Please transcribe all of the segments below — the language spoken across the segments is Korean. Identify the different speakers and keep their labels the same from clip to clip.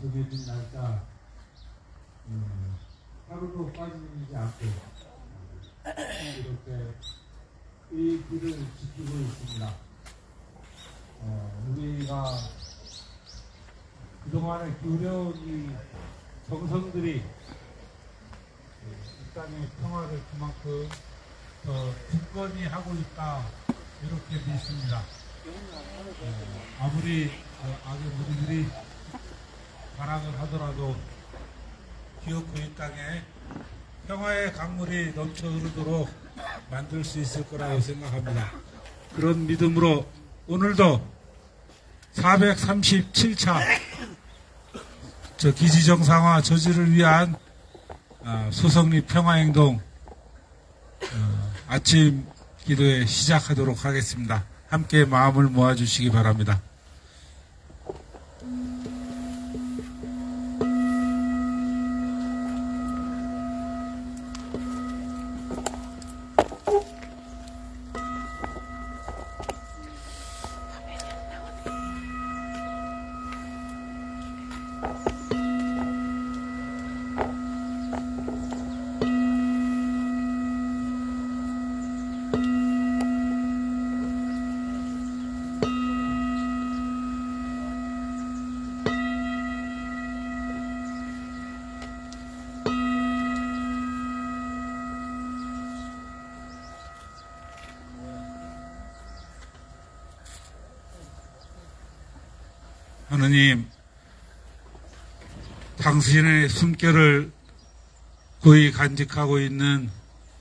Speaker 1: 정해진 날짜 하루도 빠지지 않고 이렇게 이 길을 지키고 있습니다. 우리가 그동안에 기울여온 이 정성들이 이 땅의 평화를 그만큼 더 굳건히 하고 있다, 이렇게 믿습니다. 아무리 악의 무리들이 발악을 하더라도 기어코 이 땅에 평화의 강물이 넘쳐 흐르도록 만들 수 있을 거라고 생각합니다. 그런 믿음으로 오늘도 437차 기지정상화 저지를 위한 소성리 평화행동 아침 기도에 시작하도록 하겠습니다. 함께 마음을 모아주시기 바랍니다. 하느님, 당신의 숨결을 고이 간직하고 있는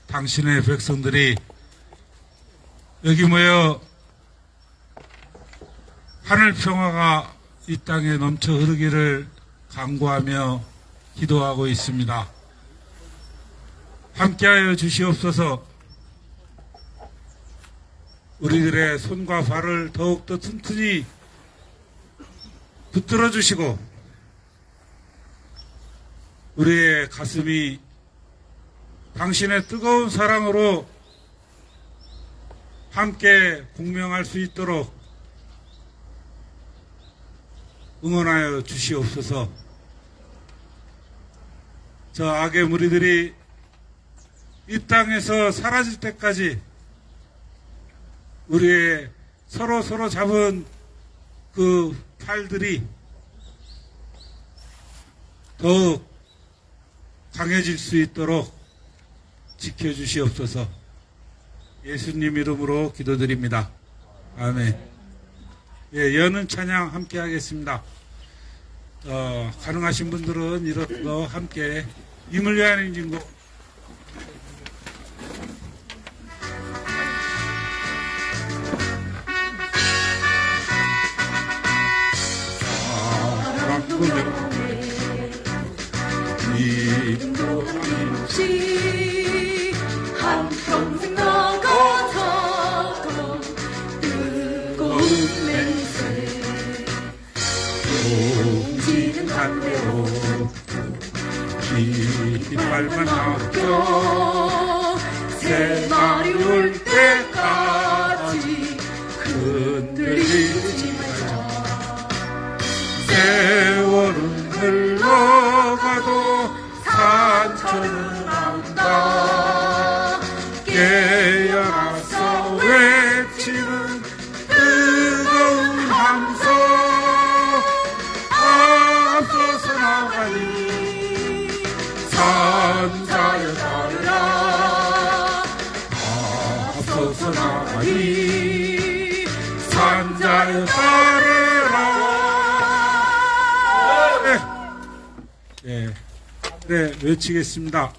Speaker 1: 당신의 백성들이 여기 모여 하늘 평화가 이 땅에 넘쳐 흐르기를 간구하며 기도하고 있습니다. 함께하여 주시옵소서. 우리들의 손과 발을 더욱더 튼튼히 붙들어 주시고 우리의 가슴이 당신의 뜨거운 사랑으로 함께 공명할 수 있도록 응원하여 주시옵소서. 저 악의 무리들이 이 땅에서 사라질 때까지 우리의 서로 잡은 그 팔들이 더욱 강해질 수 있도록 지켜주시옵소서. 예수님 이름으로 기도드립니다. 아멘. 예, 여는 찬양 함께 하겠습니다. 가능하신 분들은 이렇게 함께 임을 위한 인진곡
Speaker 2: 이름도 없이 한평생 나가자던 뜨거운 맹세 동지는 담대로
Speaker 1: 깃발만 아껴
Speaker 2: 새 날이 올 때까지 흔들리지 말자.
Speaker 1: 세월은 흘러가도 산천은 안다. 깨어나서 외치는 뜨거운 함성 앞서서 나가니 산자여 따르라. 앞서서 나가니 산자여 따르라. 네, 외치겠습니다.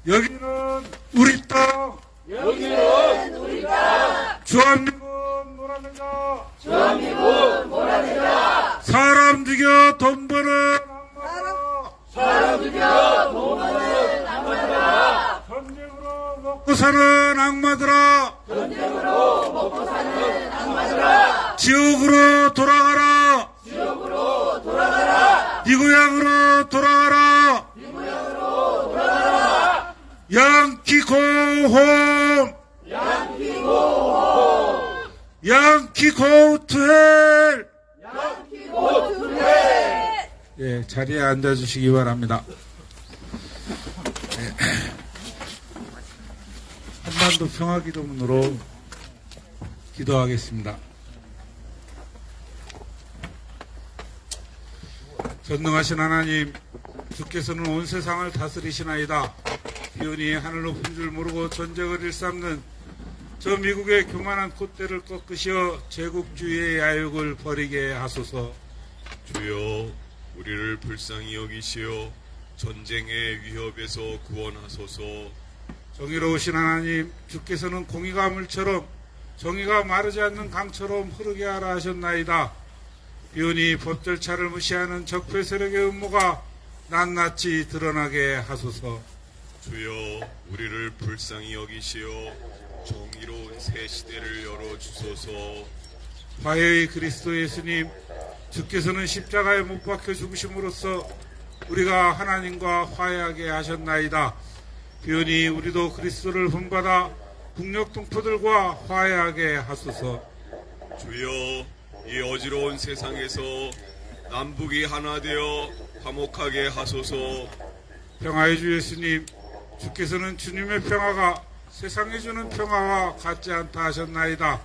Speaker 1: 여기는 우리 땅.
Speaker 3: 여기는 우리 땅.
Speaker 1: 주한미군 뭐라든가.
Speaker 3: 주한미군 뭐라든가.
Speaker 1: 사람 죽여 돈 버는 악마들아.
Speaker 3: 사람 죽여 돈 버는 악마들아.
Speaker 1: 전쟁으로 먹고 사는 악마들아.
Speaker 3: 전쟁으로 먹고 사는 악마들아.
Speaker 1: 지옥으로 돌아가라.
Speaker 3: 지옥으로 돌아가라.
Speaker 1: 네 고향으로 돌아가라.
Speaker 3: 네 고향으로 돌아가라.
Speaker 1: 양키 고홈.
Speaker 3: 양키 고홈.
Speaker 1: 양키 고 투 헬.
Speaker 3: 양키 고 투 헬.
Speaker 1: 예, 자리에 앉아주시기 바랍니다. 예. 한반도 평화기도문으로 기도하겠습니다. 전능하신 하나님, 주께서는 온 세상을 다스리시나이다. 기온이 하늘 높은 줄 모르고 전쟁을 일삼는 저 미국의 교만한 콧대를 꺾으시어 제국주의의 야욕을 버리게 하소서.
Speaker 4: 주여, 우리를 불쌍히 여기시어 전쟁의 위협에서 구원하소서.
Speaker 1: 정의로우신 하나님, 주께서는 공의가 물처럼 정의가 마르지 않는 강처럼 흐르게 하라 하셨나이다. 비오니 법 절차를 무시하는 적폐 세력의 음모가 낱낱이 드러나게 하소서.
Speaker 4: 주여, 우리를 불쌍히 여기시어 정의로운 새 시대를 열어주소서.
Speaker 1: 화해의 그리스도 예수님, 주께서는 십자가에 못 박혀 죽으심으로써 우리가 하나님과 화해하게 하셨나이다. 비오니 우리도 그리스도를 본받아 북녘 동포들과 화해하게 하소서.
Speaker 4: 주여, 이 어지러운 세상에서 남북이 하나 되어 화목하게 하소서.
Speaker 1: 평화의 주 예수님, 주께서는 주님의 평화가 세상에 주는 평화와 같지 않다 하셨나이다.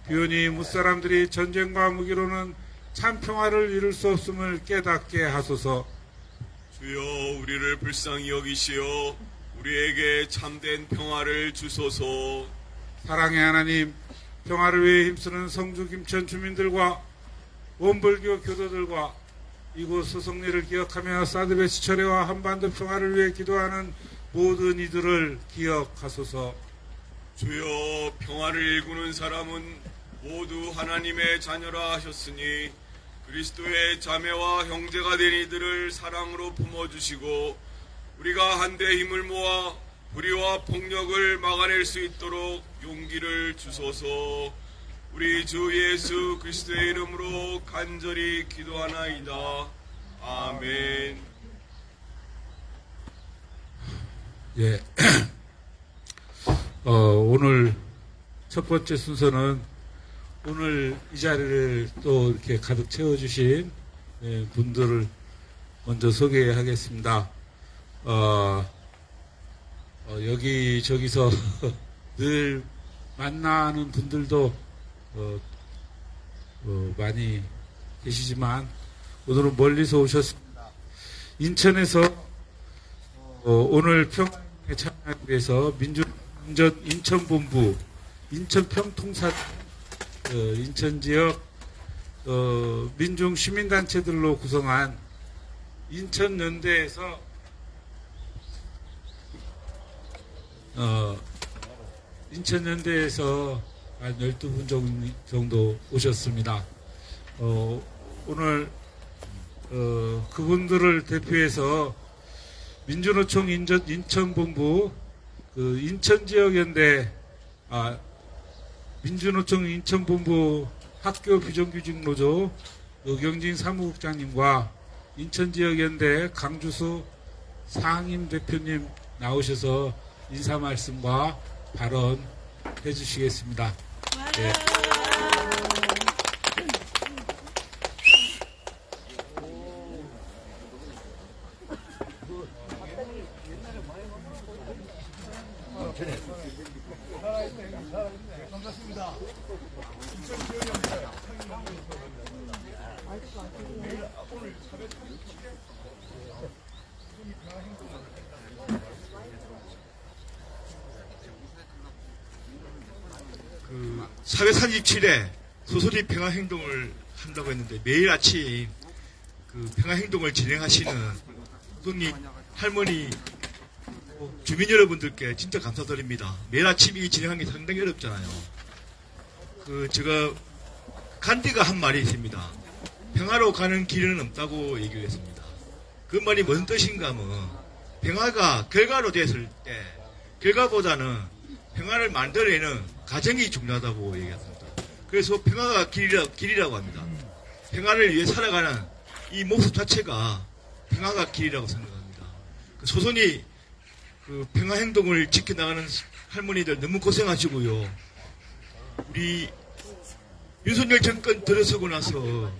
Speaker 1: 비오니 무사람들이 전쟁과 무기로는 참 평화를 이룰 수 없음을 깨닫게 하소서.
Speaker 4: 주여, 우리를 불쌍히 여기시어 우리에게 참된 평화를 주소서.
Speaker 1: 사랑의 하나님, 평화를 위해 힘쓰는 성주 김천 주민들과 원불교 교도들과 이곳 소송리를 기억하며 사드베스 철회와 한반도 평화를 위해 기도하는 모든 이들을 기억하소서.
Speaker 4: 주여, 평화를 일구는 사람은 모두 하나님의 자녀라 하셨으니 그리스도의 자매와 형제가 된 이들을 사랑으로 품어주시고 우리가 한데 힘을 모아 불의와 폭력을 막아낼 수 있도록 용기를 주소서. 우리 주 예수 그리스도의 이름으로 간절히 기도하나이다. 아멘.
Speaker 1: 예. 오늘 첫 번째 순서는 오늘 이 자리를 또 이렇게 가득 채워주신 분들을 먼저 소개하겠습니다. 여기저기서 늘 만나는 분들도 많이 계시지만 오늘은 멀리서 오셨습니다. 인천에서 오늘 평화에 참여하기 위해서 인천본부, 인천평통사, 인천 지역 민중 시민단체들로 구성한 인천연대에서 인천연대에서 한 12분 정도 오셨습니다. 오늘 그분들을 대표해서 민주노총 인천본부 인천지역연대 민주노총 인천본부 학교 비정규직노조 노경진 사무국장님과 인천지역연대 강주수 상임 대표님 나오셔서 인사 말씀과 발언 해주시겠습니다. 네.
Speaker 5: 사회 37회 소소리 평화행동을 한다고 했는데 매일 아침 그 평화행동을 진행하시는 소소리 할머니 주민 여러분들께 진짜 감사드립니다. 매일 아침 이 진행하는 게 상당히 어렵잖아요. 제가 간디가 한 말이 있습니다. 평화로 가는 길은 없다고 얘기를 했습니다. 그 말이 무슨 뜻인가 하면 평화가 결과로 됐을 때 결과보다는 평화를 만들어내는 가정이 중요하다고 얘기했습니다. 그래서 평화가 길이라고 합니다. 평화를 위해 살아가는 이 모습 자체가 평화가 길이라고 생각합니다. 소선이 평화행동을 지켜나가는 할머니들 너무 고생하시고요. 우리 윤석열 정권 들어서고 나서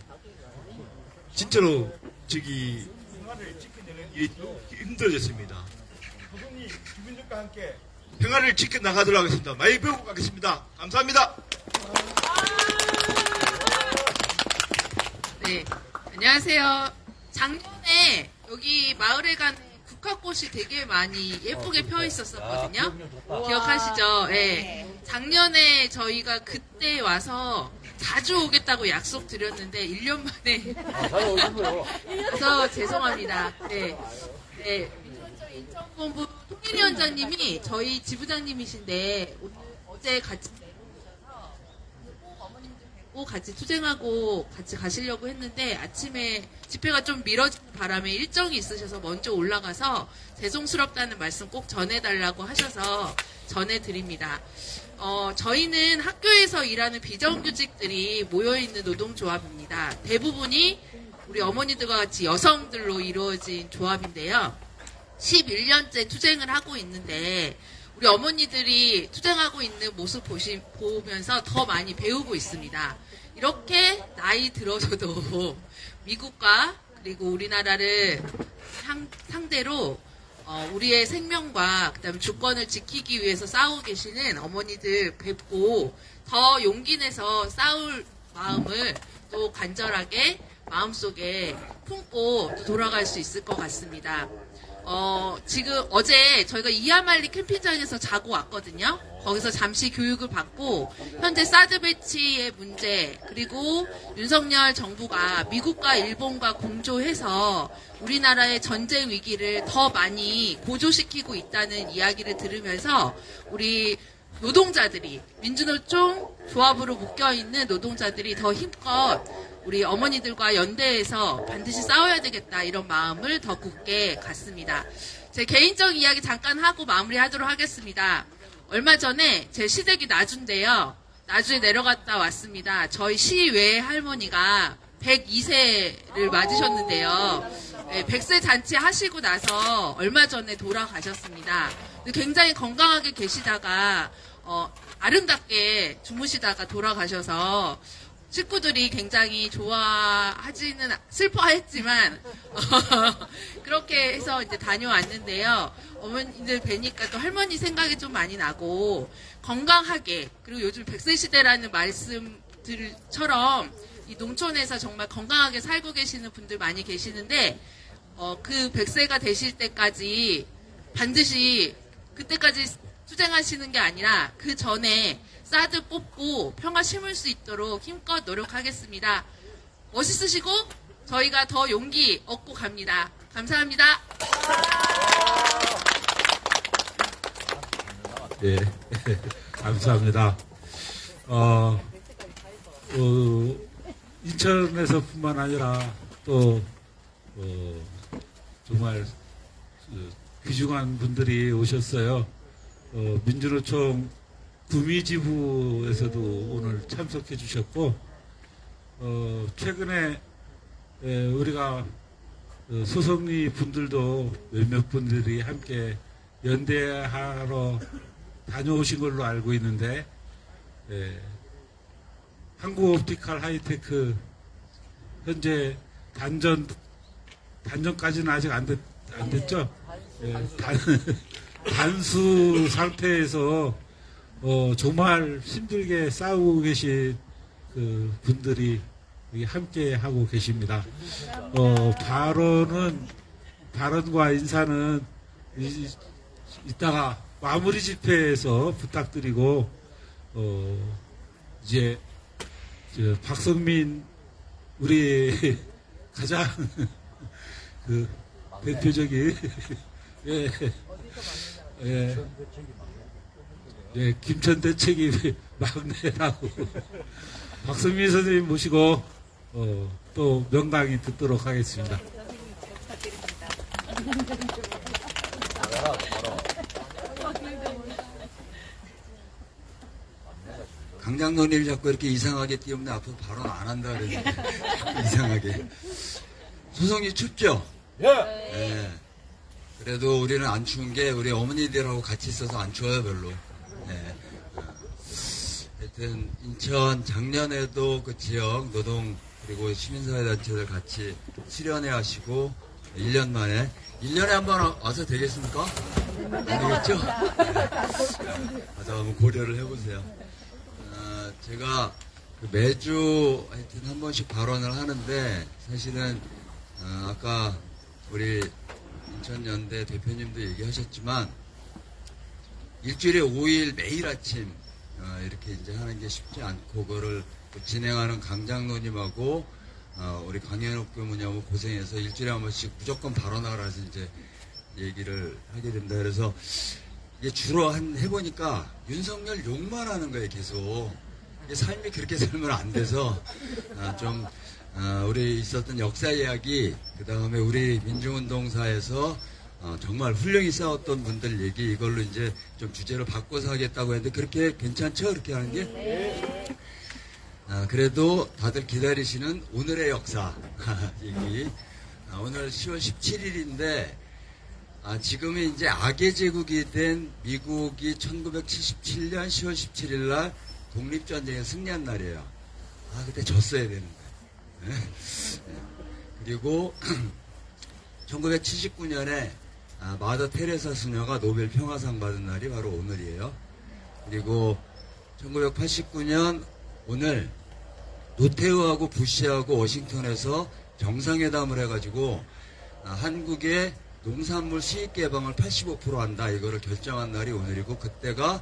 Speaker 5: 진짜로 평화를 지켜내는 일이 힘들어졌습니다. 소송리 주민들과 함께 평화를 지켜나가도록 하겠습니다. 많이 배우고 가겠습니다. 감사합니다.
Speaker 6: 네, 안녕하세요. 작년에 여기 마을회관에 국화꽃이 되게 많이 예쁘게 펴 있었었거든요. 기억하시죠? 네. 작년에 저희가 그때 와서 자주 오겠다고 약속 드렸는데 1년 만에 그래서 죄송합니다. 네. 네. 인천본부 통일위원장님이 저희 지부장님이신데 오늘 어제 같이 꼭 같이 투쟁하고 같이 가시려고 했는데 아침에 집회가 좀 미뤄지는 바람에 일정이 있으셔서 먼저 올라가서 죄송스럽다는 말씀 꼭 전해달라고 하셔서 전해드립니다. 저희는 학교에서 일하는 비정규직들이 모여있는 노동조합입니다. 대부분이 우리 어머니들과 같이 여성들로 이루어진 조합인데요. 11년째 투쟁을 하고 있는데 우리 어머니들이 투쟁하고 있는 모습 보면서 더 많이 배우고 있습니다. 이렇게 나이 들어서도 미국과 그리고 우리나라를 상대로 우리의 생명과 그다음에 주권을 지키기 위해서 싸우고 계시는 어머니들 뵙고 더 용기 내서 싸울 마음을 또 간절하게 마음속에 품고 또 돌아갈 수 있을 것 같습니다. 지금 어제 저희가 이하말리 캠핑장에서 자고 왔거든요. 거기서 잠시 교육을 받고 현재 사드 배치의 문제 그리고 윤석열 정부가 미국과 일본과 공조해서 우리나라의 전쟁 위기를 더 많이 고조시키고 있다는 이야기를 들으면서 우리 노동자들이 민주노총 조합으로 묶여있는 노동자들이 더 힘껏 우리 어머니들과 연대해서 반드시 싸워야 되겠다 이런 마음을 더 굳게 갖습니다. 제 개인적 이야기 잠깐 하고 마무리하도록 하겠습니다. 얼마 전에 제 시댁이 나주인데요. 나주에 내려갔다 왔습니다. 저희 시외 할머니가 102세를 맞으셨는데요. 네, 100세 잔치 하시고 나서 얼마 전에 돌아가셨습니다. 굉장히 건강하게 계시다가 아름답게 주무시다가 돌아가셔서 식구들이 굉장히 슬퍼했지만 그렇게 해서 이제 다녀왔는데요. 어머니들 뵈니까 또 할머니 생각이 좀 많이 나고 건강하게 그리고 요즘 100세 시대라는 말씀들처럼 이 농촌에서 정말 건강하게 살고 계시는 분들 많이 계시는데 그 100세가 되실 때까지 반드시 그때까지 투쟁하시는 게 아니라 그 전에 사드 뽑고 평화 심을 수 있도록 힘껏 노력하겠습니다. 멋있으시고 저희가 더 용기 얻고 갑니다. 감사합니다.
Speaker 1: 예, 감사합니다. 인천에서뿐만 아니라 또 정말 귀중한 분들이 오셨어요. 민주노총 구미지부에서도 오늘 참석해 주셨고 최근에 우리가 소속리 분들도 몇몇 분들이 함께 연대하러 다녀오신 걸로 알고 있는데 한국옵티컬 하이테크 현재 단전까지는 아직 안 됐죠? 단수 상태에서 정말 힘들게 싸우고 계신 그 분들이 함께 하고 계십니다. 발언과 인사는 이따가 마무리 집회에서 부탁드리고 이제 박성민 우리 가장 그 대표적인 김천 대책이 막내라고 박성민 선생님 모시고 또 명당이 듣도록 하겠습니다.
Speaker 7: 강장론을 자꾸 이렇게 이상하게 띄우면 앞으로 발언 안 한다 그러는데 자꾸 이상하게. 소송이 춥죠? 예. 그래도 우리는 안 추운 게 우리 어머니들하고 같이 있어서 안 추워요 별로. 하여튼 인천 작년에도 그 지역 노동 그리고 시민사회단체들 같이 수련회 하시고 1년 만에 1년에 한 번 와서 되겠습니까? 안 되겠죠? 가서 한번 고려를 해보세요. 제가 매주 하여튼 한 번씩 발언을 하는데 사실은 아까 우리 인천연대 대표님도 얘기하셨지만 일주일에 5일 매일 아침 이렇게 이제 하는 게 쉽지 않고 그거를 또 진행하는 강장로님하고 우리 강현욱 교무님하고 고생해서 일주일에 한 번씩 무조건 발언하라 해서 이제 얘기를 하게 된다. 그래서 이게 주로 해보니까 윤석열 욕만 하는 거예요, 계속. 이게 삶이 그렇게 살면 안 돼서 좀 우리 있었던 역사 이야기, 그 다음에 우리 민중운동사에서 정말 훌륭히 싸웠던 분들 얘기 이걸로 이제 좀 주제를 바꿔서 하겠다고 했는데 그렇게 괜찮죠? 그렇게 하는 게? 그래도 다들 기다리시는 오늘의 역사 얘기. 오늘 10월 17일인데 지금은 이제 악의 제국이 된 미국이 1977년 10월 17일 날 독립전쟁에 승리한 날이에요. 그때 졌어야 되는데. 네. 그리고 1979년에 마더 테레사 수녀가 노벨 평화상 받은 날이 바로 오늘이에요. 그리고 1989년 오늘 노태우하고 부시하고 워싱턴에서 정상회담을 해가지고 한국의 농산물 수입 개방을 85% 한다 이거를 결정한 날이 오늘이고 그때가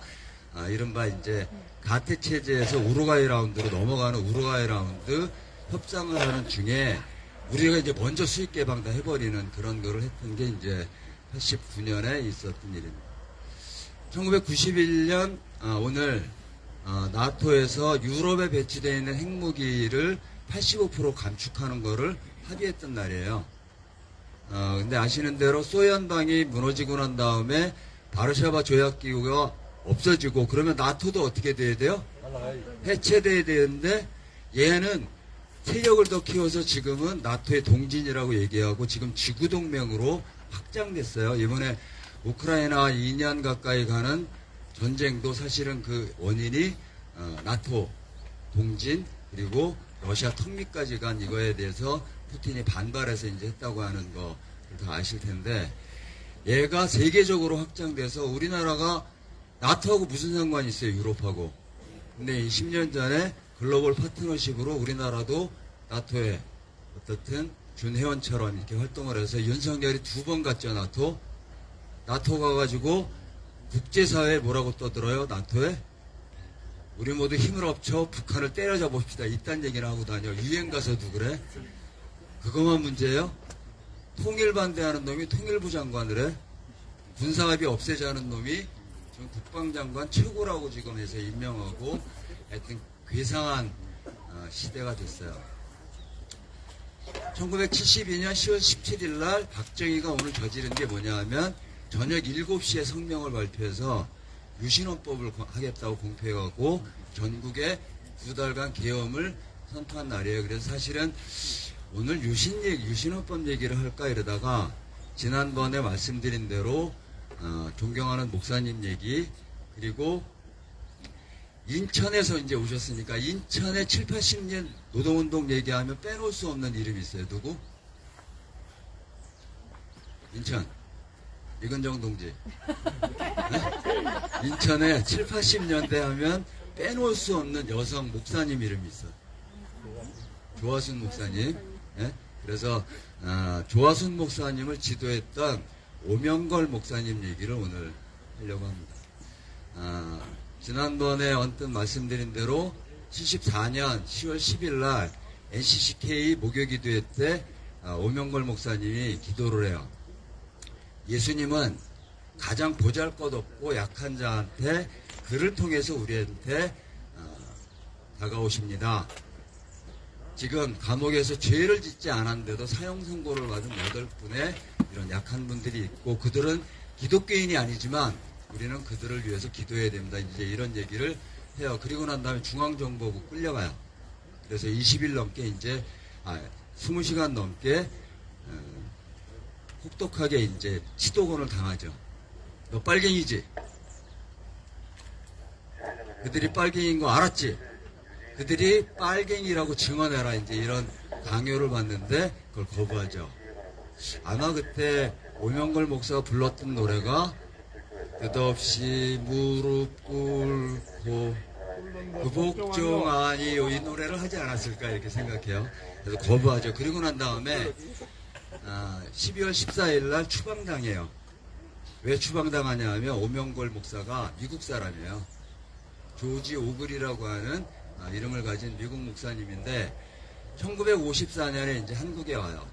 Speaker 7: 이른바 이제 가태 체제에서 우루과이 라운드로 넘어가는 우루과이 라운드 협상을 하는 중에 우리가 이제 먼저 수입 개방 다 해버리는 그런 거를 했던 게 이제 89년에 있었던 일입니다. 1991년 오늘 나토에서 유럽에 배치되어 있는 핵무기를 85% 감축하는 거를 합의했던 날이에요. 근데 아시는 대로 소련방이 무너지고 난 다음에 바르샤바 조약기구가 없어지고 그러면 나토도 어떻게 돼야 돼요? 해체돼야 되는데 얘는 세력을 더 키워서 지금은 나토의 동진이라고 얘기하고 지금 지구동맹으로 확장됐어요. 이번에 우크라이나 2년 가까이 가는 전쟁도 사실은 그 원인이 나토 동진 그리고 러시아 턱밑까지 간 이거에 대해서 푸틴이 반발해서 이제 했다고 하는 거 다 아실 텐데 얘가 세계적으로 확장돼서 우리나라가 나토하고 무슨 상관이 있어요, 유럽하고. 근데 10년 전에 글로벌 파트너십으로 우리나라도 나토에 어떻든 준회원처럼 이렇게 활동을 해서 윤석열이 2번 갔죠, 나토. 나토 가가지고 국제사회에 뭐라고 떠들어요, 나토에? 우리 모두 힘을 합쳐 북한을 때려잡아 봅시다. 이딴 얘기를 하고 다녀. 유엔 가서도 그래? 그것만 문제예요? 통일 반대하는 놈이 통일부 장관을 해? 군사합의 없애자는 놈이 지금 국방장관 최고라고 지금 해서 임명하고 하여튼 괴상한 시대가 됐어요. 1972년 10월 17일 날 박정희가 오늘 저지른 게 뭐냐 하면 저녁 7시에 성명을 발표해서 유신헌법을 하겠다고 공표해가고 전국에 2달간 계엄을 선포한 날이에요. 그래서 사실은 오늘 유신헌법 얘기를 할까 이러다가 지난번에 말씀드린 대로 존경하는 목사님 얘기 그리고 인천에서 이제 오셨으니까 인천에 7, 80년 노동운동 얘기하면 빼놓을 수 없는 이름이 있어요. 누구? 인천. 이근정 동지. 네? 인천에 7, 80년대 하면 빼놓을 수 없는 여성 목사님 이름이 있어요. 조화순 목사님. 네? 그래서 조화순 목사님을 지도했던 오명걸 목사님 얘기를 오늘 하려고 합니다. 지난번에 언뜻 말씀드린 대로 74년 10월 10일 날 NCCK 목요기도회 때 오명걸 목사님이 기도를 해요. 예수님은 가장 보잘것없고 약한 자한테 그를 통해서 우리한테 다가오십니다. 지금 감옥에서 죄를 짓지 않았는데도 사형 선고를 받은 8분의 이런 약한 분들이 있고 그들은 기독교인이 아니지만 우리는 그들을 위해서 기도해야 됩니다. 이제 이런 얘기를 해요. 그리고 난 다음에 중앙정보국 끌려가요. 그래서 20일 넘게 이제 20시간 넘게 혹독하게 이제 치도곤을 당하죠. 너 빨갱이지? 그들이 빨갱이인 거 알았지? 그들이 빨갱이라고 증언해라 이제 이런 강요를 받는데 그걸 거부하죠. 아마 그때 오명걸 목사가 불렀던 노래가 끝없이 무릎 꿇고 그 복종 아니요 이 노래를 하지 않았을까 이렇게 생각해요. 그래서 거부하죠. 그리고 난 다음에 12월 14일 날 추방당해요. 왜 추방당하냐 하면 오명걸 목사가 미국 사람이에요. 조지 오글이라고 하는 이름을 가진 미국 목사님인데 1954년에 이제 한국에 와요.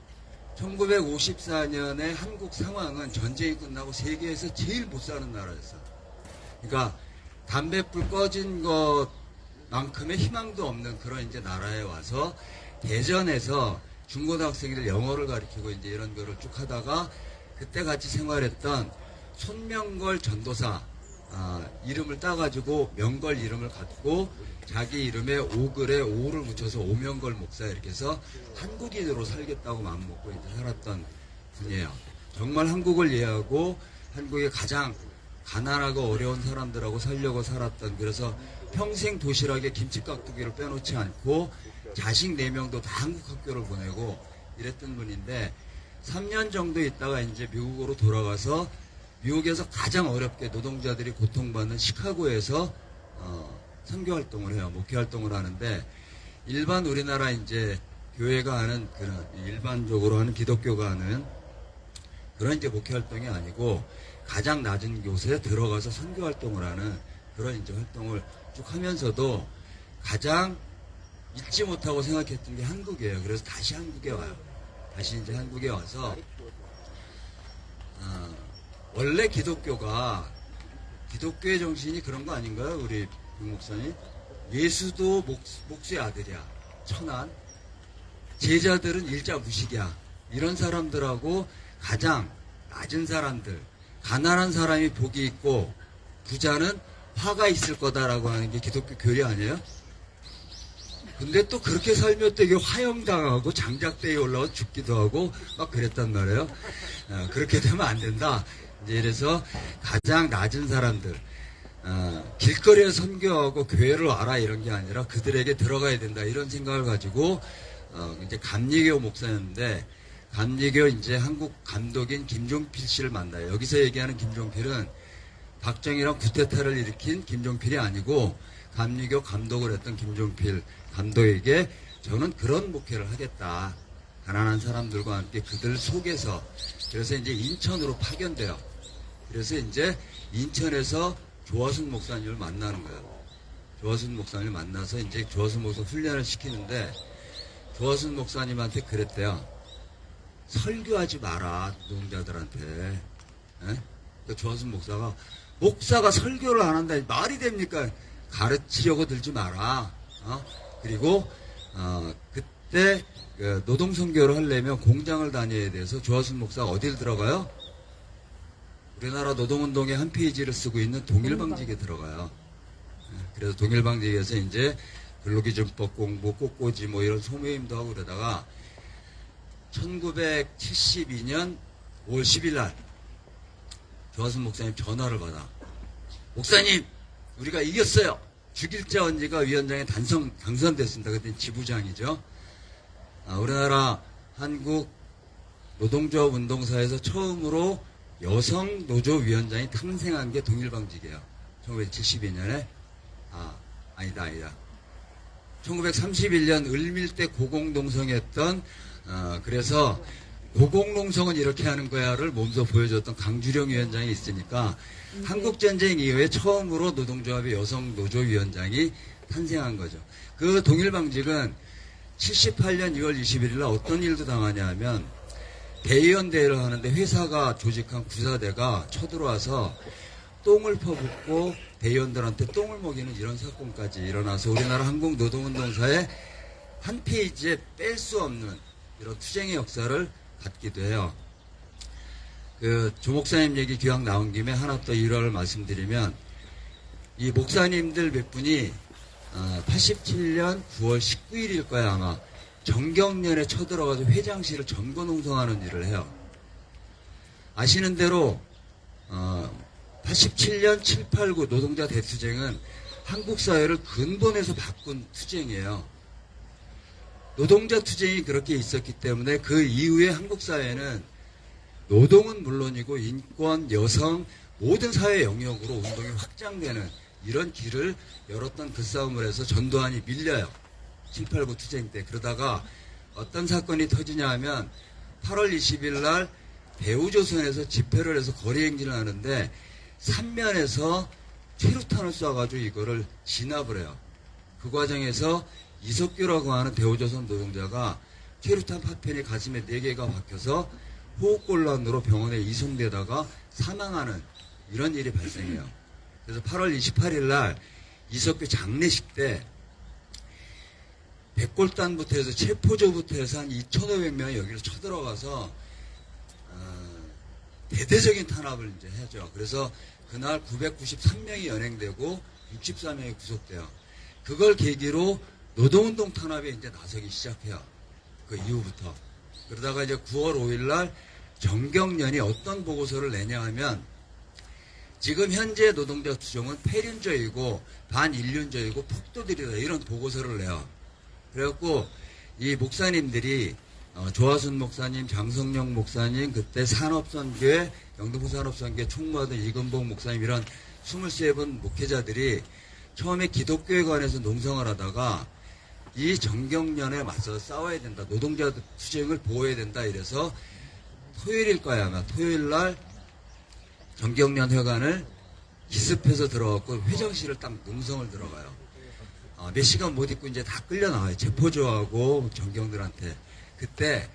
Speaker 7: 1954년에 한국 상황은 전쟁이 끝나고 세계에서 제일 못 사는 나라였어. 그러니까 담뱃불 꺼진 것만큼의 희망도 없는 그런 이제 나라에 와서 대전에서 중고등학생들 영어를 가르치고 이제 이런 거를 쭉 하다가 그때 같이 생활했던 손명걸 전도사 이름을 따가지고 명걸 이름을 갖고 자기 이름에 오글에 오를 붙여서 오명걸 목사 이렇게 해서 한국인으로 살겠다고 마음먹고 이제 살았던 분이에요. 정말 한국을 이해하고 한국의 가장 가난하고 어려운 사람들하고 살려고 살았던, 그래서 평생 도시락에 김치깍두기를 빼놓지 않고 자식 4명도 다 한국 학교를 보내고 이랬던 분인데 3년 정도 있다가 이제 미국으로 돌아가서 미국에서 가장 어렵게 노동자들이 고통받는 시카고에서 선교 활동을 해요. 목회 활동을 하는데 일반 우리나라 이제 교회가 하는 그런 일반적으로 하는 기독교가 하는 그런 이제 목회 활동이 아니고 가장 낮은 곳에 들어가서 선교 활동을 하는 그런 이제 활동을 쭉 하면서도 가장 잊지 못하고 생각했던 게 한국이에요. 그래서 다시 한국에 와요. 다시 이제 한국에 와서 원래 기독교의 정신이 그런 거 아닌가요? 우리 박 목사님? 예수도 목수의 아들이야. 천한. 제자들은 일자 무식이야. 이런 사람들하고 가장 낮은 사람들, 가난한 사람이 복이 있고 부자는 화가 있을 거다라고 하는 게 기독교 교리 아니에요? 근데 또 그렇게 살면 또 이게 화형당하고 장작대에 올라와 죽기도 하고 막 그랬단 말이에요. 그렇게 되면 안 된다. 이제 이래서 가장 낮은 사람들, 길거리에 선교하고 교회를 와라 이런 게 아니라 그들에게 들어가야 된다 이런 생각을 가지고 이제 감리교 목사였는데 감리교 이제 한국 감독인 김종필 씨를 만나요. 여기서 얘기하는 김종필은 박정희랑 쿠데타를 일으킨 김종필이 아니고 감리교 감독을 했던 김종필 감독에게 저는 그런 목회를 하겠다. 가난한 사람들과 함께 그들 속에서. 그래서 이제 인천으로 파견돼요. 그래서 이제 인천에서 조화순 목사님을 만나는 거예요. 조화순 목사님을 만나서 이제 조화순 목사 훈련을 시키는데 조화순 목사님한테 그랬대요. 설교하지 마라, 노동자들한테. 그 조화순 목사가 설교를 안 한다. 말이 됩니까? 가르치려고 들지 마라. 그리고 그때 그 노동선교를 하려면 공장을 다녀야 돼서 조화순 목사가 어딜 들어가요? 우리나라 노동운동의 한 페이지를 쓰고 있는 동일방직에 들어가요. 그래서 동일방직에서 이제 근로기준법 공부, 꽃꽂이 뭐 이런 소모임도 하고 그러다가 1972년 5월 10일 날 조화순 목사님 전화를 받아. 목사님, 우리가 이겼어요. 주길자 언니가 위원장에 당선됐습니다. 그때 지부장이죠. 우리나라 한국 노동조합 운동사에서 처음으로 여성 노조위원장이 탄생한 게 동일방직이에요. 1972년에 아니다 1931년 을밀대 고공농성했던 그래서 고공농성은 이렇게 하는 거야를 몸소 보여줬던 강주령 위원장이 있으니까 한국전쟁 이후에 처음으로 노동조합의 여성 노조위원장이 탄생한 거죠. 그 동일방직은 78년 2월 21일 날 어떤 일도 당하냐 하면 대의원 대회를 하는데 회사가 조직한 구사대가 쳐들어와서 똥을 퍼붓고 대의원들한테 똥을 먹이는 이런 사건까지 일어나서 우리나라 한국노동운동사의 한 페이지에 뺄 수 없는 이런 투쟁의 역사를 갖기도 해요. 그 조 목사님 얘기 기왕 나온 김에 하나 더 일화를 말씀드리면 이 목사님들 몇 분이 87년 9월 19일일 거야 아마 정경련에 쳐들어가서 회장실을 점거농성하는 일을 해요. 아시는 대로 87년 7, 8, 9 노동자 대투쟁은 한국 사회를 근본에서 바꾼 투쟁이에요. 노동자 투쟁이 그렇게 있었기 때문에 그 이후에 한국 사회는 노동은 물론이고 인권, 여성, 모든 사회 영역으로 운동이 확장되는 이런 길을 열었던 그 싸움을 해서 전두환이 밀려요. 789 투쟁 때. 그러다가 어떤 사건이 터지냐 하면 8월 20일 날 대우조선에서 집회를 해서 거리 행진을 하는데 삼면에서 최루탄을 쏴가지고 이거를 진압을 해요. 그 과정에서 이석규라고 하는 대우조선 노동자가 최루탄 파편이 가슴에 4개가 박혀서 호흡곤란으로 병원에 이송되다가 사망하는 이런 일이 발생해요. 그래서 8월 28일 날 이석규 장례식 때 백골단부터 해서 체포조부터 해서 한 2,500명이 여기를 쳐들어가서 대대적인 탄압을 이제 하죠. 그래서 그날 993명이 연행되고 64명이 구속돼요. 그걸 계기로 노동운동 탄압에 이제 나서기 시작해요. 그 이후부터. 그러다가 이제 9월 5일 날 정경련이 어떤 보고서를 내냐 하면 지금 현재 노동자 투쟁은 폐륜적이고 반인륜적이고 폭도들이다 이런 보고서를 내요. 그래갖고 이 목사님들이 조하순 목사님, 장성령 목사님, 그때 산업선교회, 영등포 산업선교회 총무하던 이근복 목사님 이런 23분 목회자들이 처음에 기독교에 관해서 농성을 하다가 이 정경련에 맞서 싸워야 된다. 노동자 투쟁을 보호해야 된다. 이래서 토요일일 거야 아마. 토요일 날 정경련 회관을 기습해서 들어갔고 회장실을 딱 농성을 들어가요. 몇 시간 못 있고 이제 다 끌려 나와요. 체포조하고 정경들한테. 그때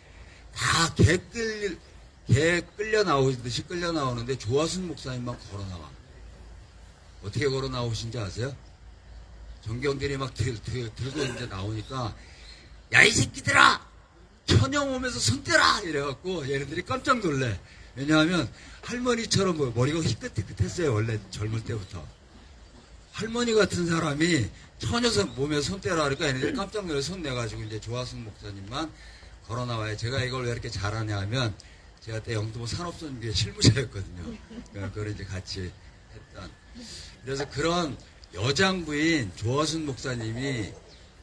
Speaker 7: 다 개 끌려 나오듯이 끌려 나오는데 조하순 목사님만 걸어 나와. 어떻게 걸어 나오신지 아세요? 정경들이 막 들고 이제 나오니까 야 이 새끼들아 천영 오면서 손 떼라 이래갖고 얘네들이 깜짝 놀래. 왜냐하면 할머니처럼 머리가 희끗희끗했어요. 원래 젊을 때부터. 할머니 같은 사람이 처녀선 몸에 손 떼라 그러니까 얘네들이 깜짝 놀라서 손 내가지고 이제 조하순 목사님만 걸어 나와요. 제가 이걸 왜 이렇게 잘하냐 하면 제가 그때 영등포 산업선교회 실무자였거든요. 그걸 이제 같이 했던. 그래서 그런 여장부인 조하순 목사님이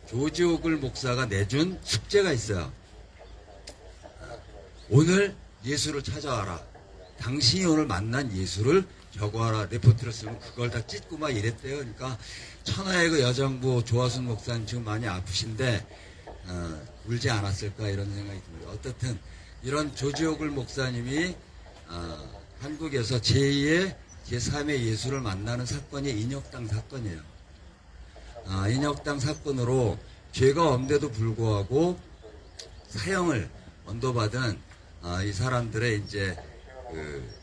Speaker 7: 조지오글 목사가 내준 숙제가 있어요. 오늘 예수를 찾아와라. 당신이 오늘 만난 예수를 적어와라. 레포트를 쓰면 그걸 다 찢고 막 이랬대요. 그러니까 천하의 그 여장부 조하순 목사님 지금 많이 아프신데 울지 않았을까 이런 생각이 듭니다. 어떻든 이런 조지오글 목사님이 한국에서 제2의 제3의 예수를 만나는 사건이 인혁당 사건이에요. 인혁당 사건으로 죄가 없는데도 불구하고 사형을 언도받은 이 사람들의 이제 그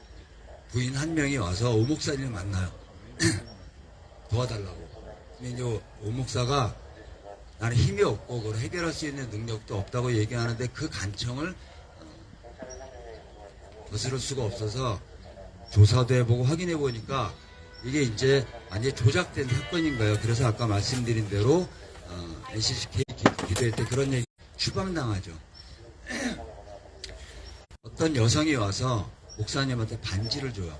Speaker 7: 부인 한 명이 와서 오 목사님을 만나요. 도와달라고. 근데 이제 오 목사가 나는 힘이 없고 그걸 해결할 수 있는 능력도 없다고 얘기하는데 그 간청을 거스를 수가 없어서 조사도 해보고 확인해 보니까 이게 이제 완전히 조작된 사건인 거예요. 그래서 아까 말씀드린 대로 NCCK 기도회 때 그런 얘기 추방당하죠. 어떤 여성이 와서 목사님한테 반지를 줘요.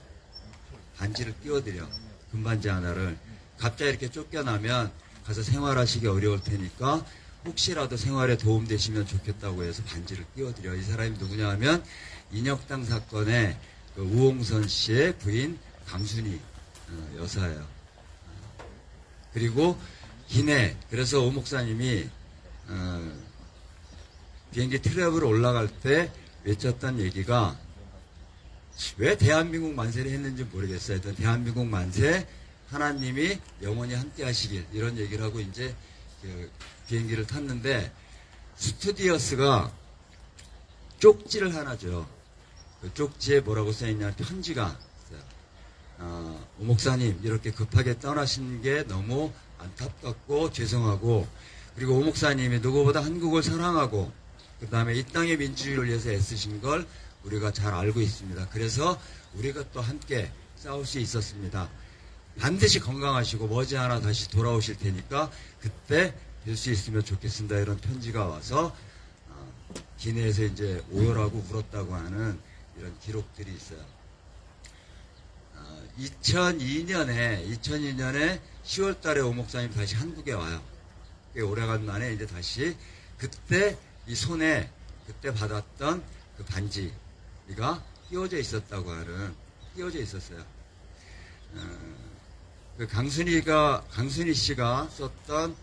Speaker 7: 반지를 끼워드려. 금반지 하나를. 갑자기 이렇게 쫓겨나면 가서 생활하시기 어려울 테니까 혹시라도 생활에 도움되시면 좋겠다고 해서 반지를 끼워드려. 이 사람이 누구냐 하면 인혁당 사건의 그 우홍선 씨의 부인 강순희 여사예요. 그리고 기내. 그래서 오 목사님이 비행기 트랩으로 올라갈 때 외쳤던 얘기가 왜 대한민국 만세를 했는지 모르겠어요. 하여튼 대한민국 만세 하나님이 영원히 함께 하시길 이런 얘기를 하고 이제 그 비행기를 탔는데 스튜디어스가 쪽지를 하나 줘요. 그 쪽지에 뭐라고 써있냐 편지가 있어요. 오 목사님 이렇게 급하게 떠나신 게 너무 안타깝고 죄송하고 그리고 오 목사님이 누구보다 한국을 사랑하고 그 다음에 이 땅의 민주주의를 위해서 애쓰신 걸 우리가 잘 알고 있습니다. 그래서 우리가 또 함께 싸울 수 있었습니다. 반드시 건강하시고 머지않아 다시 돌아오실 테니까 그때 뵐 수 있으면 좋겠습니다. 이런 편지가 와서 기내에서 이제 오열하고 울었다고 하는 이런 기록들이 있어요. 2002년에 10월 달에 오 목사님 다시 한국에 와요. 꽤 오래간 만에 이제 다시 그때 이 손에 그때 받았던 그 반지가 끼워져 있었다고 끼워져 있었어요. 그 강순희 씨가 썼던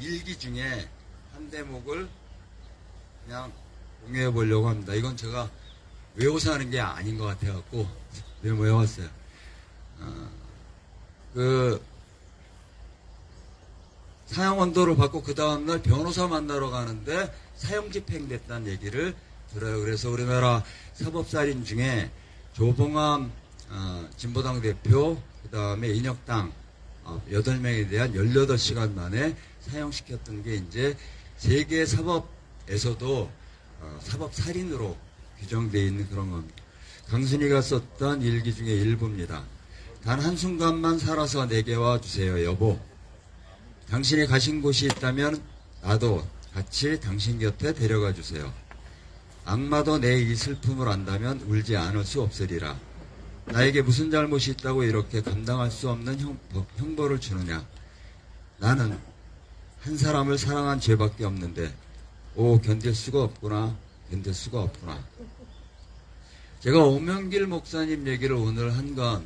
Speaker 7: 일기 중에 한 대목을 그냥 공유해 보려고 합니다. 이건 제가 외워서 하는 게 아닌 것 같아갖고 메모해 왔어요. 그 사형 언도를 받고 그 다음날 변호사 만나러 가는데 사형 집행됐다는 얘기를 들어요. 그래서 우리나라 사법살인 중에 조봉암 진보당 대표, 그 다음에 인혁당 8명에 대한 18시간 만에 사형시켰던 게 이제 세계 사법에서도 사법살인으로 규정되어 있는 그런 겁니다. 강순희가 썼던 일기 중에 일부입니다. 단 한순간만 살아서 내게 와주세요, 여보. 당신이 가신 곳이 있다면 나도 같이 당신 곁에 데려가 주세요. 악마도 내 이 슬픔을 안다면 울지 않을 수 없으리라. 나에게 무슨 잘못이 있다고 이렇게 감당할 수 없는 형벌을 주느냐. 나는 한 사람을 사랑한 죄밖에 없는데 견딜 수가 없구나. 제가 오명길 목사님 얘기를 오늘 한 건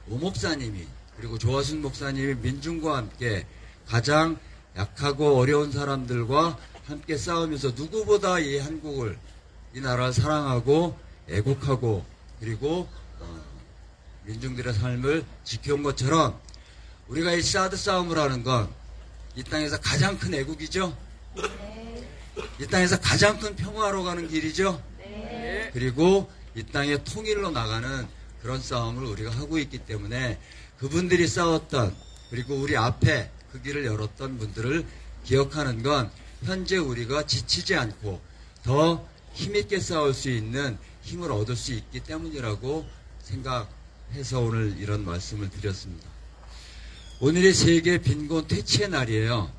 Speaker 7: 오 목사님이 그리고 조화순 목사님이 민중과 함께 가장 약하고 어려운 사람들과 함께 싸우면서 누구보다 이 한국을, 이 나라를 사랑하고 애국하고 그리고 민중들의 삶을 지켜온 것처럼 우리가 이 사드 싸움을 하는 건 이 땅에서 가장 큰 애국이죠. 이 땅에서 가장 큰 평화로 가는 길이죠. 그리고 이 땅의 통일로 나가는 그런 싸움을 우리가 하고 있기 때문에 그분들이 싸웠던, 그리고 우리 앞에 그 길을 열었던 분들을 기억하는 건 현재 우리가 지치지 않고 더 힘있게 싸울 수 있는 힘을 얻을 수 있기 때문이라고 생각해서 오늘 이런 말씀을 드렸습니다. 오늘이 세계 빈곤 퇴치의 날이에요.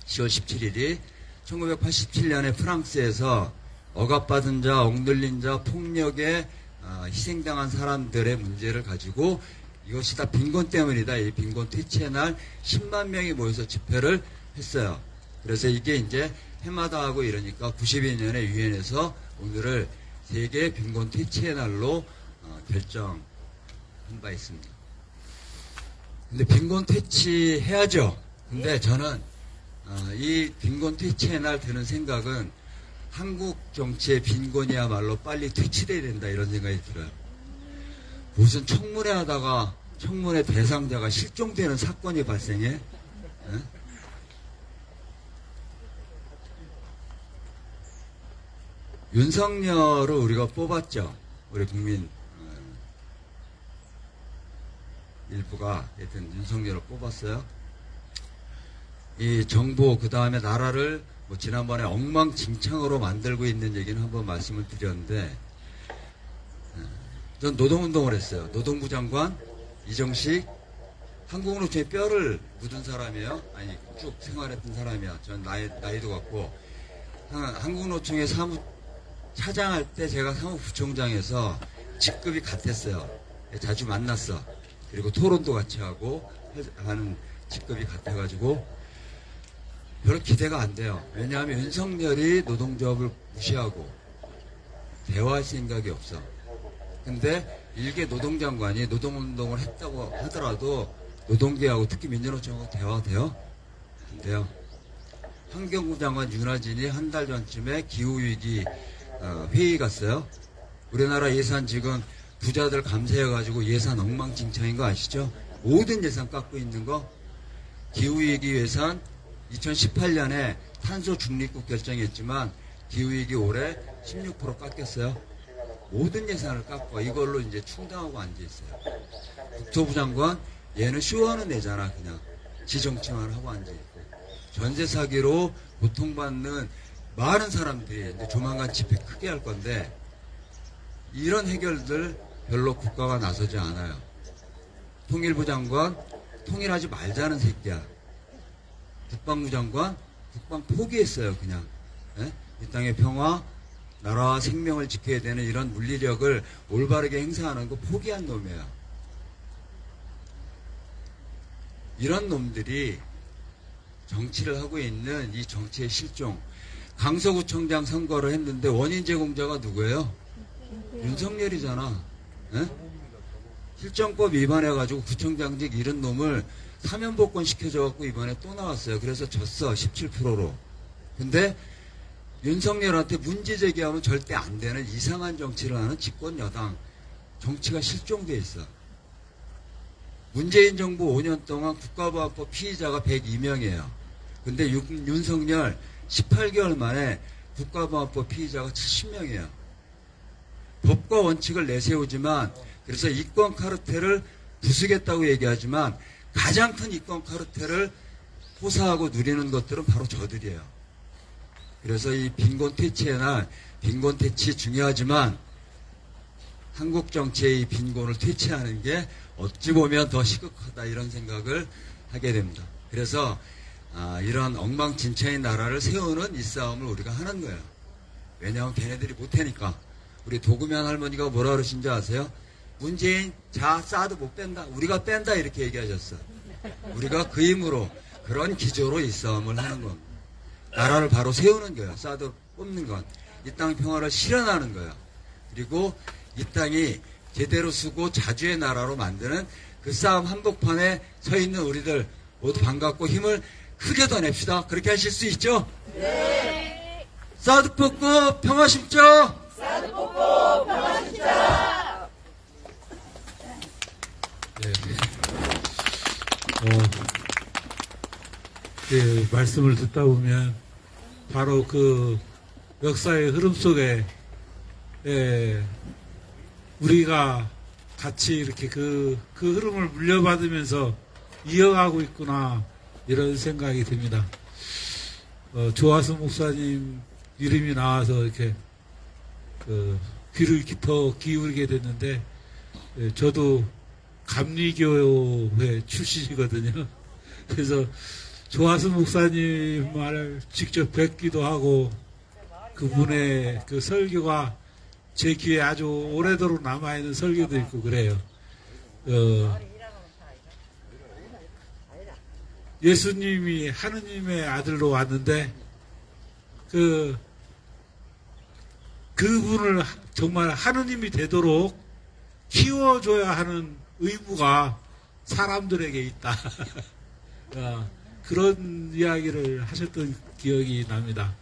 Speaker 7: 10월 17일이 1987년에 프랑스에서 억압받은 자, 억눌린 자, 폭력에 희생당한 사람들의 문제를 가지고 이것이 다 빈곤 때문이다. 이 빈곤 퇴치의 날 10만 명이 모여서 집회를 했어요. 그래서 이게 이제 해마다 하고 이러니까 92년에 유엔에서 오늘을 세계 빈곤 퇴치의 날로 결정한 바 있습니다. 근데 빈곤 퇴치해야죠. 근데 저는 이 빈곤 퇴치의 날 드는 생각은 한국 정치의 빈곤이야말로 빨리 퇴치돼야 된다 이런 생각이 들어요. 무슨 청문회 하다가 청문회 대상자가 실종되는 사건이 발생해? 에? 윤석열을 우리가 뽑았죠. 우리 국민 일부가 하여튼 윤석열을 뽑았어요. 이 정부 그 다음에 나라를 지난번에 엉망진창으로 만들고 있는 얘기는 한번 말씀을 드렸는데 전 노동운동을 했어요. 노동부 장관 이정식 한국노총에 뼈를 묻은 사람이에요. 아니 쭉 생활했던 사람이야. 전 나이도 같고 한국노총에 차장할 때 제가 사무부총장에서 직급이 같았어요. 자주 만났어. 그리고 토론도 같이 하고 하는 직급이 같아가지고 별로 기대가 안 돼요. 왜냐하면 윤석열이 노동조합을 무시하고 대화할 생각이 없어. 근데 일개 노동장관이 노동운동을 했다고 하더라도 노동계하고 특히 민주노총하고 대화돼요? 안 돼요. 환경부 장관 윤하진이 한 달 전쯤에 기후위기 회의 갔어요. 우리나라 예산 지금 부자들 감세해가지고 예산 엉망진창인 거 아시죠? 모든 예산 깎고 있는 거. 기후위기 예산 2018년에 탄소 중립국 결정했지만 기후위기 올해 16% 깎였어요. 모든 예산을 깎고 이걸로 이제 충당하고 앉아있어요. 국토부 장관 얘는 쇼하는 애잖아. 그냥 지정치만 하고 앉아있고 전세 사기로 고통받는 많은 사람들이 이제 조만간 집회 크게 할 건데 이런 해결들 별로 국가가 나서지 않아요. 통일부 장관 통일하지 말자는 새끼야. 국방부 장관 국방 포기했어요. 그냥 이 땅의 평화 나라와 생명을 지켜야 되는 이런 물리력을 올바르게 행사하는 거 포기한 놈이에요. 이런 놈들이 정치를 하고 있는 이 정치의 실종. 강서구청장 선거를 했는데 원인 제공자가 누구예요? 윤석열이잖아. 에? 실정법 위반해가지고 구청장직 이런 놈을 사면복권 시켜줘갖고 이번에 또 나왔어요. 그래서 졌어. 17%로. 근데 윤석열한테 문제 제기하면 절대 안 되는 이상한 정치를 하는 집권 여당. 정치가 실종돼 있어. 문재인 정부 5년 동안 국가보안법 피의자가 102명이에요. 근데 윤석열 18개월 만에 국가보안법 피의자가 70명이에요. 법과 원칙을 내세우지만 그래서 이권 카르텔을 부수겠다고 얘기하지만 가장 큰 이권 카르텔을 호사하고 누리는 것들은 바로 저들이에요. 그래서 이 빈곤 퇴치의 날, 빈곤 퇴치 중요하지만 한국 정치의 이 빈곤을 퇴치하는 게 어찌 보면 더 시급하다 이런 생각을 하게 됩니다. 그래서 이런 엉망진창인 나라를 세우는 이 싸움을 우리가 하는 거예요. 왜냐하면 걔네들이 못하니까. 우리 도구면 할머니가 뭐라 그러신지 아세요? 문재인 사드 못 뺀다. 우리가 뺀다 이렇게 얘기하셨어. 우리가 그 힘으로 그런 기조로 이 싸움을 하는 겁니다. 나라를 바로 세우는 거예요. 사드 뽑는 건. 이 땅 평화를 실현하는 거예요. 그리고 이 땅이 제대로 쓰고 자주의 나라로 만드는 그 싸움 한복판에 서 있는 우리들 모두 반갑고 힘을 크게 더 냅시다. 그렇게 하실 수 있죠?
Speaker 3: 네.
Speaker 7: 사드 뽑고 평화 심자.
Speaker 3: 사드 뽑고 평화 심자.
Speaker 1: 네. 예, 말씀을 듣다 보면 바로 그 역사의 흐름 속에 우리가 같이 이렇게 그 흐름을 물려받으면서 이어가고 있구나 이런 생각이 듭니다. 조화수 목사님 이름이 나와서 이렇게 귀를 더 기울이게 됐는데 저도 감리교회 출신이거든요. 그래서 조화수 목사님 말을 직접 뵙기도 하고 그분의 그 설교가 제 귀에 아주 오래도록 남아있는 설교도 있고 그래요. 예수님이 하느님의 아들로 왔는데 그분을 정말 하느님이 되도록 키워줘야 하는 의무가 사람들에게 있다. 그런 이야기를 하셨던 기억이 납니다.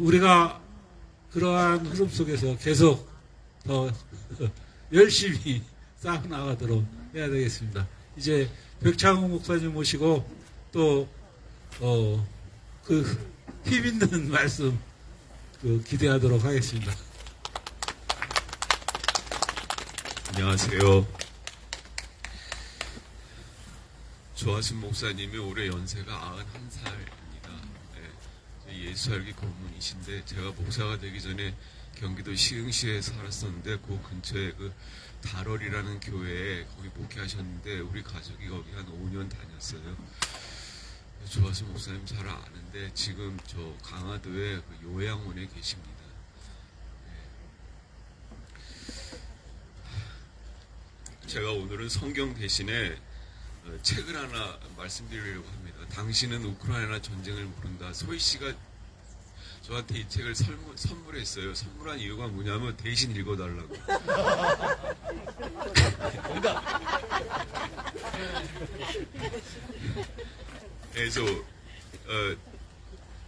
Speaker 1: 우리가 그러한 흐름 속에서 계속 더 열심히 싸워나가도록 해야 되겠습니다. 이제 백창호 목사님 모시고 또 그 힘있는 말씀 기대하도록 하겠습니다.
Speaker 4: 안녕하세요. 조하신 목사님이 올해 연세가 91살입니다. 네, 예수 알기 고문이신데 제가 목사가 되기 전에 경기도 시흥시에 살았었는데 그 근처에 그 달월이라는 교회에 거기 목회하셨는데 우리 가족이 거기 한 5년 다녔어요. 조하신 목사님 잘 아는데 지금 저 강화도에 그 요양원에 계십니다. 네. 제가 오늘은 성경 대신에 책을 하나 말씀드리려고 합니다. 당신은 우크라이나 전쟁을 모른다. 소희 씨가 저한테 이 책을 선물했어요. 선물한 이유가 뭐냐면 대신 읽어달라고. 그래서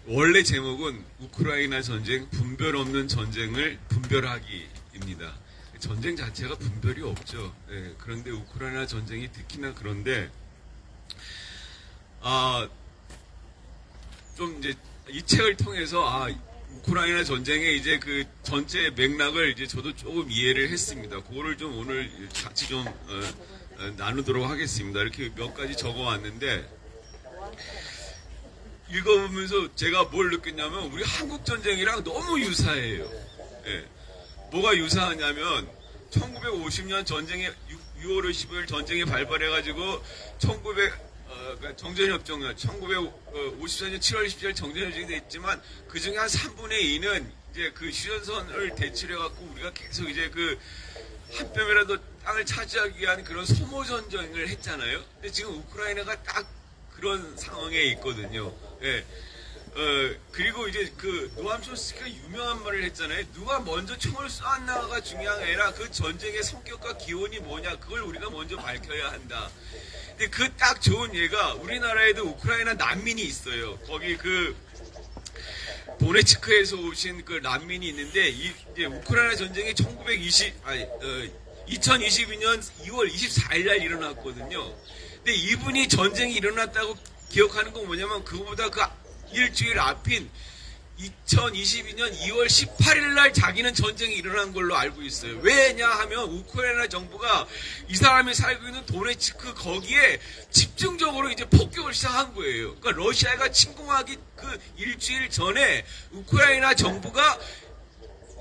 Speaker 4: 원래 제목은 우크라이나 전쟁, 분별 없는 전쟁을 분별하기입니다. 전쟁 자체가 분별이 없죠. 네, 그런데 우크라이나 전쟁이 특히나 그런데 좀 이제 이 책을 통해서 우크라이나 전쟁의 이제 그 전체 맥락을 이제 저도 조금 이해를 했습니다. 그거를 좀 오늘 같이 좀 나누도록 하겠습니다. 이렇게 몇 가지 적어왔는데 읽어보면서 제가 뭘 느꼈냐면 우리 한국 전쟁이랑 너무 유사해요. 네. 뭐가 유사하냐면 1950년 전쟁에 6월 15일 전쟁이 발발해가지고 그러니까 정전협정 1954년 7월 27일 정전협정이 됐지만 그 중에 한 3분의 2는 이제 그 휴전선을 대치해 갖고 우리가 계속 이제 그 한 뼘이라도 땅을 차지하기 위한 그런 소모 전쟁을 했잖아요. 근데 지금 우크라이나가 딱 그런 상황에 있거든요. 예. 그리고 이제 그 노암 촘스키가 유명한 말을 했잖아요. 누가 먼저 총을 쏘았나가 중요한 게 아니라 그 전쟁의 성격과 기원이 뭐냐, 그걸 우리가 먼저 밝혀야 한다. 근데 그 딱 좋은 예가 우리나라에도 우크라이나 난민이 있어요. 거기 그 도네츠크에서 오신 그 난민이 있는데 이제 우크라이나 전쟁이 2022년 2월 24일 날 일어났거든요. 근데 이분이 전쟁이 일어났다고 기억하는 건 뭐냐면 그거보다 그 일주일 앞인 2022년 2월 18일 날 자기는 전쟁이 일어난 걸로 알고 있어요. 왜냐 하면 우크라이나 정부가 이 사람이 살고 있는 도네츠크 거기에 집중적으로 이제 폭격을 시작한 거예요. 그러니까 러시아가 침공하기 그 일주일 전에 우크라이나 정부가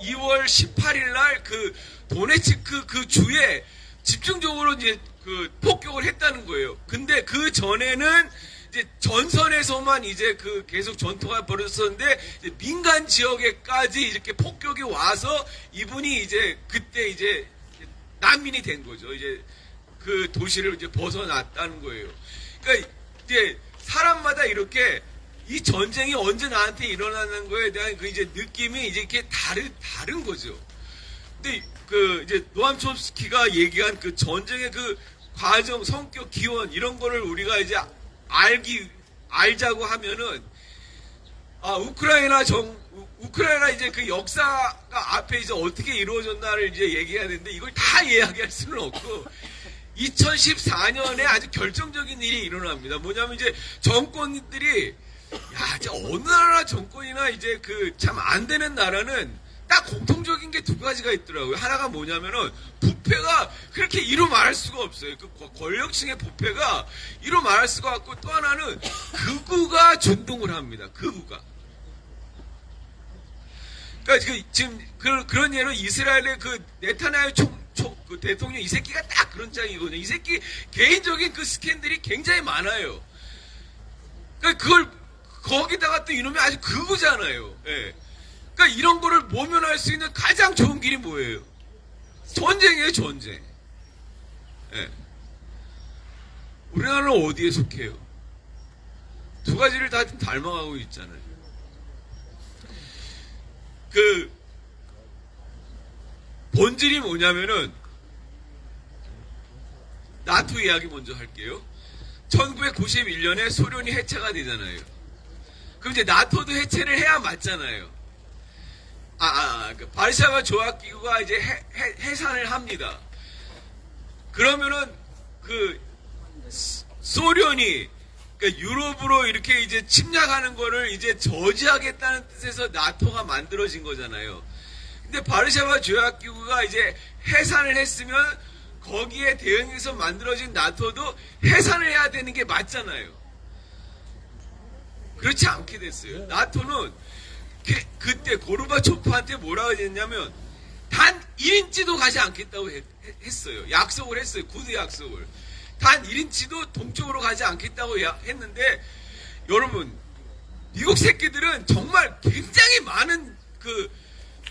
Speaker 4: 2월 18일 날 그 도네츠크 그 주에 집중적으로 이제 그 폭격을 했다는 거예요. 근데 그 전에는 이제 전선에서만 이제 그 계속 전투가 벌어졌었는데 이제 민간 지역에까지 이렇게 폭격이 와서 이분이 이제 그때 이제 난민이 된 거죠. 이제 그 도시를 이제 벗어났다는 거예요. 그러니까 이제 사람마다 이렇게 이 전쟁이 언제 나한테 일어나는 거에 대한 그 이제 느낌이 이제 이렇게 다른 거죠. 근데 그 이제 노암 촘스키가 얘기한 그 전쟁의 그 과정, 성격, 기원 이런 거를 우리가 이제 알자고 하면은 우크라이나 이제 그 역사가 앞에 이제 어떻게 이루어졌나를 이제 얘기해야 되는데 이걸 다 이야기할 수는 없고 2014년에 아주 결정적인 일이 일어납니다. 뭐냐면 이제 정권들이 이제 어느 나라 정권이나 이제 그 참 안 되는 나라는 딱 공통적인 게 두 가지가 있더라고요. 하나가 뭐냐면은 부패가 그렇게 이루 말할 수가 없어요. 그 권력층의 부패가 이루 말할 수가 없고 또 하나는 극우가 준동을 합니다. 극우가. 그러니까 지금 그런 예로 이스라엘의 그 네타냐후 그 대통령 이 새끼가 딱 그런 짱이거든요. 이 새끼 개인적인 그 스캔들이 굉장히 많아요. 그러니까 그걸 거기다가 또 이놈이 아주 극우잖아요. 예. 그러니까 이런 거를 모면할 수 있는 가장 좋은 길이 뭐예요? 전쟁이에요, 전쟁. 예. 우리나라는 어디에 속해요? 두 가지를 다 닮아가고 있잖아요. 그 본질이 뭐냐면은 나토 이야기 먼저 할게요. 1991년에 소련이 해체가 되잖아요. 그럼 이제 나토도 해체를 해야 맞잖아요. 그 바르샤바 조약기구가 이제 해산을 합니다. 그러면은 그 소련이 그러니까 유럽으로 이렇게 이제 침략하는 거를 이제 저지하겠다는 뜻에서 나토가 만들어진 거잖아요. 근데 바르샤바 조약기구가 이제 해산을 했으면 거기에 대응해서 만들어진 나토도 해산을 해야 되는 게 맞잖아요. 그렇지 않게 됐어요. 나토는 그때 고르바초프한테 뭐라고 했냐면 단 1인치도 가지 않겠다고 했어요. 약속을 했어요. 구두 약속을. 단 1인치도 동쪽으로 가지 않겠다고 했는데 여러분 미국 새끼들은 정말 굉장히 많은 그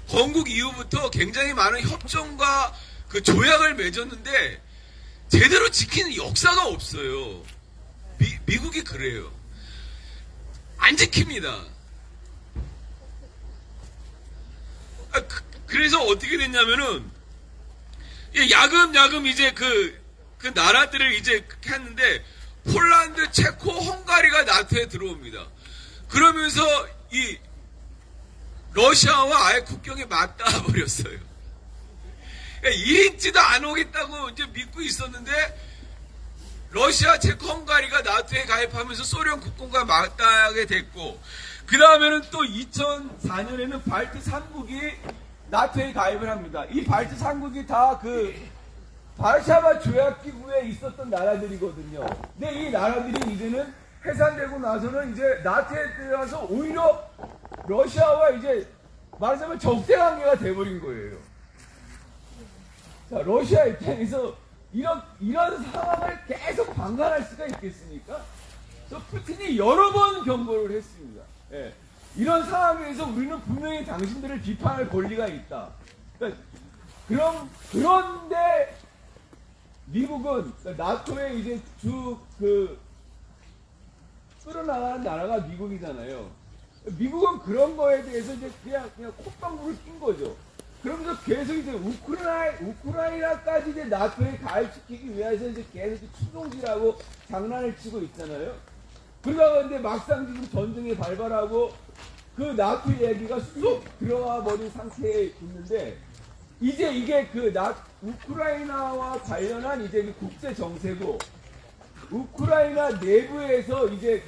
Speaker 4: 건국 이후부터 굉장히 많은 협정과 그 조약을 맺었는데 제대로 지키는 역사가 없어요. 미국이 그래요. 안 지킵니다. 그래서 어떻게 됐냐면은 야금야금 이제 그 나라들을 이제 했는데 폴란드, 체코, 헝가리가 나토에 들어옵니다. 그러면서 이 러시아와 아예 국경에 맞닿아 버렸어요. 1인치도 안 오겠다고 이제 믿고 있었는데 러시아, 체코, 헝가리가 나토에 가입하면서 소련 국군과 맞닿게 됐고 그 다음에는 또 2004년에는 발트 3국이 나토에 가입을 합니다. 이 발트 3국이 다 그 바르샤바 조약기구에 있었던 나라들이거든요. 근데 이 나라들이 이제는 해산되고 나서는 이제 나토에 들어가서 오히려 러시아와 이제 말하자면 적대 관계가 돼버린 거예요. 자, 러시아 입장에서 이런 상황을 계속 방관할 수가 있겠습니까?
Speaker 8: 저 푸틴이 여러 번 경고를 했습니다. 예. 이런 상황에서 우리는 분명히 당신들을 비판할 권리가 있다. 그러니까 그런데 미국은 나토의 이제 끌어나가는 나라가 미국이잖아요. 미국은 그런 거에 대해서 이제 그냥 콧방구를 낀 거죠. 그러면서 계속 이제 우크라이나까지 이제 나토에 가입시키기 위해서 이제 계속 추동질하고 장난을 치고 있잖아요. 그러다가 근데 막상 지금 전쟁이 발발하고 그 나토 얘기가 쑥 들어와 버린 상태에 있는데 이제 이게 우크라이나와 관련한 이제 그 국제 정세고 우크라이나 내부에서 이제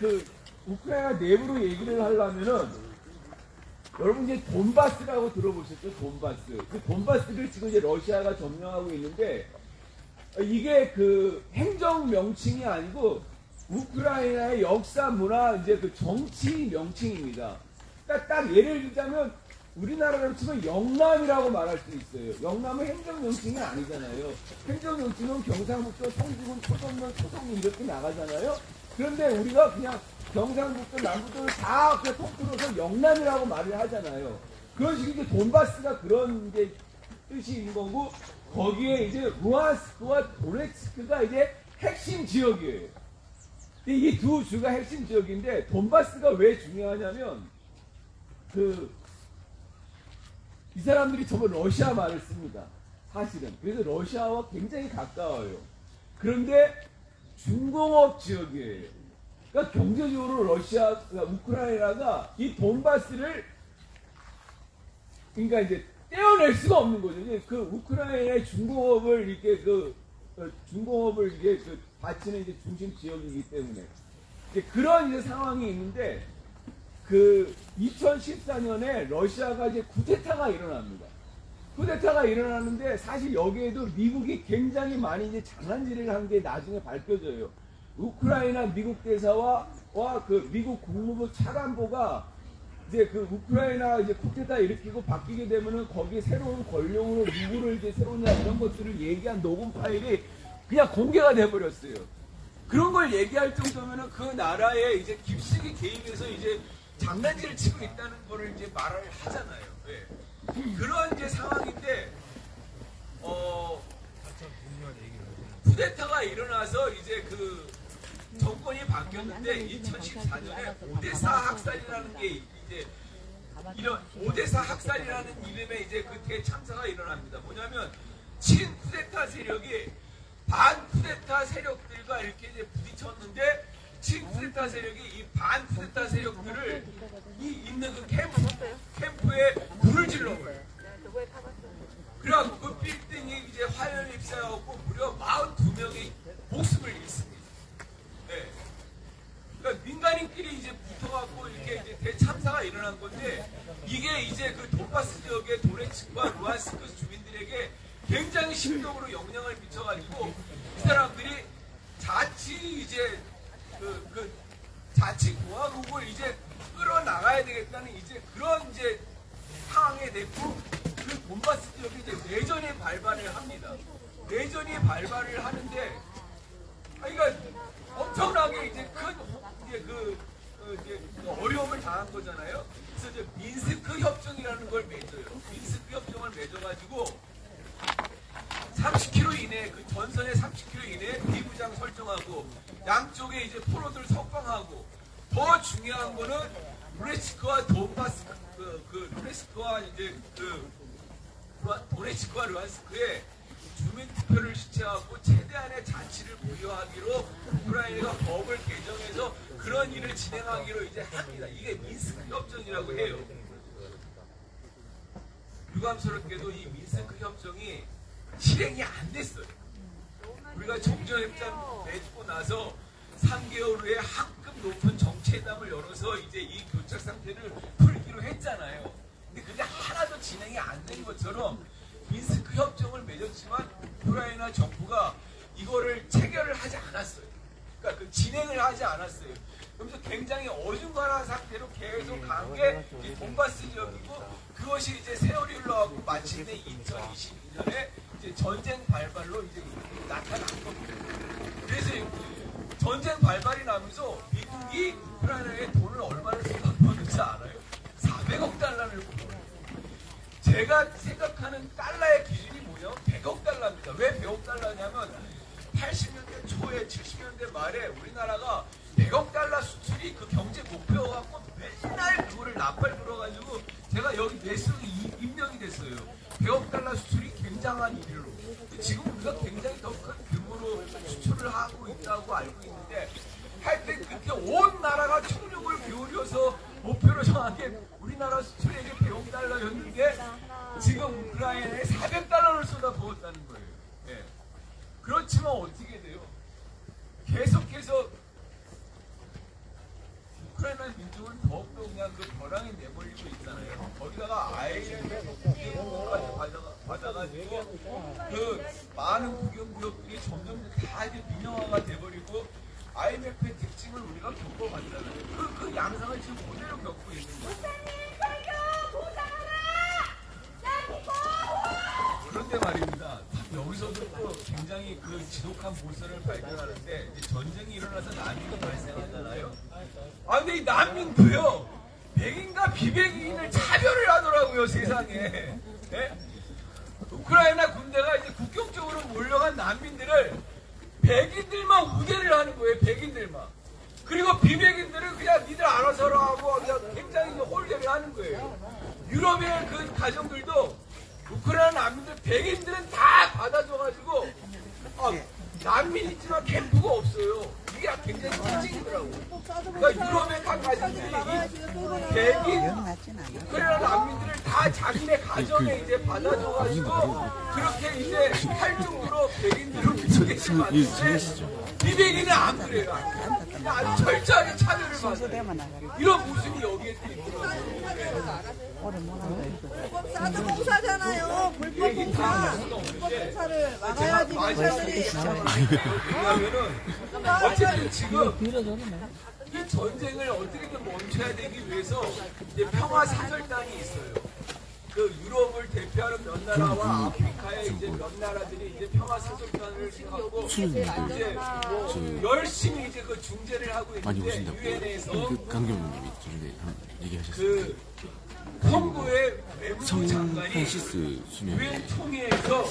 Speaker 8: 우크라이나 내부로 얘기를 하려면은 여러분 이제 돈바스라고 들어보셨죠? 돈바스. 그 돈바스를 지금 이제 러시아가 점령하고 있는데 이게 행정 명칭이 아니고 우크라이나의 역사, 문화, 이제 정치 명칭입니다. 그러니까 딱 예를 들자면 우리나라로 치면 영남이라고 말할 수 있어요. 영남은 행정 명칭이 아니잖아요. 행정 명칭은 경상북도, 성주군, 초동면, 초성리 이렇게 나가잖아요. 그런데 우리가 그냥 경상북도, 남북도를 다 그냥 통틀어서 영남이라고 말을 하잖아요. 그런 식으로 이제 돈바스가 그런 이제 뜻인 거고 거기에 이제 루안스크와 도네츠크가 이제 핵심 지역이에요. 이 두 주가 핵심 지역인데 돈바스가 왜 중요하냐면 이 사람들이 전부 러시아 말을 씁니다. 사실은. 그래서 러시아와 굉장히 가까워요. 그런데 중공업 지역이에요. 그러니까 경제적으로 우크라이나가 이 돈바스를 그러니까 이제 떼어낼 수가 없는 거죠. 이제 우크라이나의 중공업을 이렇게 중공업을 이게 바치는 이제 중심 지역이기 때문에 이제 그런 이제 상황이 있는데 2014년에 러시아가 이제 쿠데타가 일어납니다. 쿠데타가 일어나는데 사실 여기에도 미국이 굉장히 많이 이제 장난질을 한 게 나중에 밝혀져요. 우크라이나 미국 대사와 미국 국무부 차관보가 이제 우크라이나 이제 쿠데타 일으키고 바뀌게 되면은 거기에 새로운 권력으로 누구를 이제 새로냐 이런 것들을 얘기한 녹음 파일이 그냥 공개가 돼버렸어요. 그런 걸 얘기할 정도면은 그 나라에 이제 깊숙이 개입해서 이제 장난질을 치고 있다는 거를 이제 말을 하잖아요. 네. 그런 이제 상황인데, 쿠데타가 일어나서 이제 정권이 바뀌었는데 2014년에 오데사 학살이라는 게 이제 이런 오데사 학살이라는 이름의 이제 대참사가 일어납니다. 뭐냐면 친쿠데타 세력이 반쿠데타 세력들과 이렇게 이제 부딪혔는데 친쿠데타 세력이 이 반쿠데타 세력들을 있는 캠프에 불을 질러버려요. 그래갖고 그 빌딩이 이제 화염이 휩싸여갖고 무려 42명이 목숨을 잃습니다. 네. 그러니까 민간인끼리 이제 붙어갖고 이렇게 이제 대참사가 일어난 건데 이게 이제 돈바스 지역의 도네츠크와 루안스크 주민들에게 굉장히 심적으로 영향을 미쳐가지고 이 사람들이 자치 이제 자치 공화국을 이제 끌어나가야 되겠다는 이제 그런 이제 상황에 됐고 돈바스 지역에 이제 내전이 발발을 합니다. 내전이 발발을 하는데 그러니까 엄청나게 이제 큰 이제 어려움을 당한 거잖아요. 그래서 이제 민스크 협정이라는 걸 맺어요. 민스크 협정을 맺어가지고 30km 이내 전선의 30km 이내에 비구장 설정하고 양쪽에 이제 포로들 석방하고 더 중요한 거는 루네츠크와 돈바스 루네츠크와 이제 도네츠크와 루안스크에 주민 투표를 실시하고 최대한의 자치를 보유하기로 우크라이나가 법을 개정해서 그런 일을 진행하기로 이제 합니다. 이게 민스크 협정이라고 해요. 유감스럽게도 이 민스크 협정이 실행이 안 됐어요. 우리가 정전협정 맺고 나서 3개월 후에 학급 높은 정치회담을 열어서 이제 이 교착 상태를 풀기로 했잖아요. 근데 그게 하나도 진행이 안 된 것처럼 민스크 협정을 맺었지만 우크라이나 정부가 이거를 체결을 하지 않았어요. 그러니까 진행을 하지 않았어요. 그러면서 굉장히 어중간한 상태로 계속 간 게 돈바스 지역이고 그것이 이제 세월이 흘러가고 마침내 2022년에 이제 전쟁 발발로 이제 나타난 겁니다. 그래서 전쟁 발발이 나면서 미국 이 우크라이나에 돈을 얼마를 쏟아부었는지 알아요? 400억 달러를 부어요. 제가 생각하는 달러의 기준이 뭐냐? 100억 달러입니다. 왜 100억 달러냐면 80년대 초에 70년대 말에 우리나라가 100억 달러 수출이 그 경제 목표여갖고 맨날 그거를 나팔 불어가지고 제가 여기 내수로 임명이 됐어요. 100억 달러 수출이 굉장한 일이로. 지금 우리가 굉장히 더 큰 규모로 수출을 하고 있다고 알고 있는데 하여튼 그렇게 온 나라가 총력을 기울여서 목표로 정한 게 우리나라 수출액이 100억 달러였는데 지금 우크라이나에 400달러를 쏟아부었다는 거예요. 예. 그렇지만 어떻게 돼요? 계속해서 우크라이나 민족은 더욱더 그냥 그 벼랑에 내몰리고 있잖아요. 거기다가 IMF 국영기업까지 받아가지고 그 많은 국영기업들이 점점 다 이제 민영화가 돼버리고 IMF의 특징을 우리가 겪어봤잖아요. 그 양상을 지금 그대로 겪고 있는 거예요. 그런데 말입니다. 여기서도 또 굉장히 그 지독한 모습을 발견하는데 이제 전쟁이 일어나서 난민이 발생하잖아요. 아 근데 이 난민도요 백인과 비백인을 차별을 하더라고요 세상에. 네? 우크라이나 군대가 이제 국경 쪽으로 몰려간 난민들을 백인들만 우대를 하는 거예요. 백인들만. 그리고 비백인들은 그냥 니들 알아서 하고 그냥 굉장히 홀대를 하는 거예요. 유럽의 그 가정들도 우크라이나 난민들 백인들은 다 받아줘가지고 난민이지만 캠프가 없어요. 이게 굉장히 특징이더라고. 그러니까 유럽의 각 가정들이 백인 우크라이나 난민들을 다 자기네 가정에 이제 받아줘가지고 그렇게 이제 할 정도로 백인들을 미치겠지 않는데 비백인은 안 그래요. 아주 철저하게 차별을 받아요. 이런 모습이 여기에 있더라고요.
Speaker 2: 싸도 봉사잖아요. 불법 봉사. 불법 봉사를 막아야지 경찰들이.
Speaker 8: 왜냐하면은 어쨌든 지금 이 전쟁을 어떻게든 멈춰야 되기 위해서 이제 평화 사절단이 있어요. 그 유럽을 대표하는 몇 나라와 아프리카의 이제 몇 나라들이 이제 평화 사절단을 하고 이제 뭐 열심히 이제 그 중재를 하고 있는데 유엔에서
Speaker 9: 강경님이 전에 얘기하셨어요.
Speaker 8: 그 콩고의 외무부 장관이
Speaker 9: 프란시스 수면
Speaker 8: 유엔 총회에서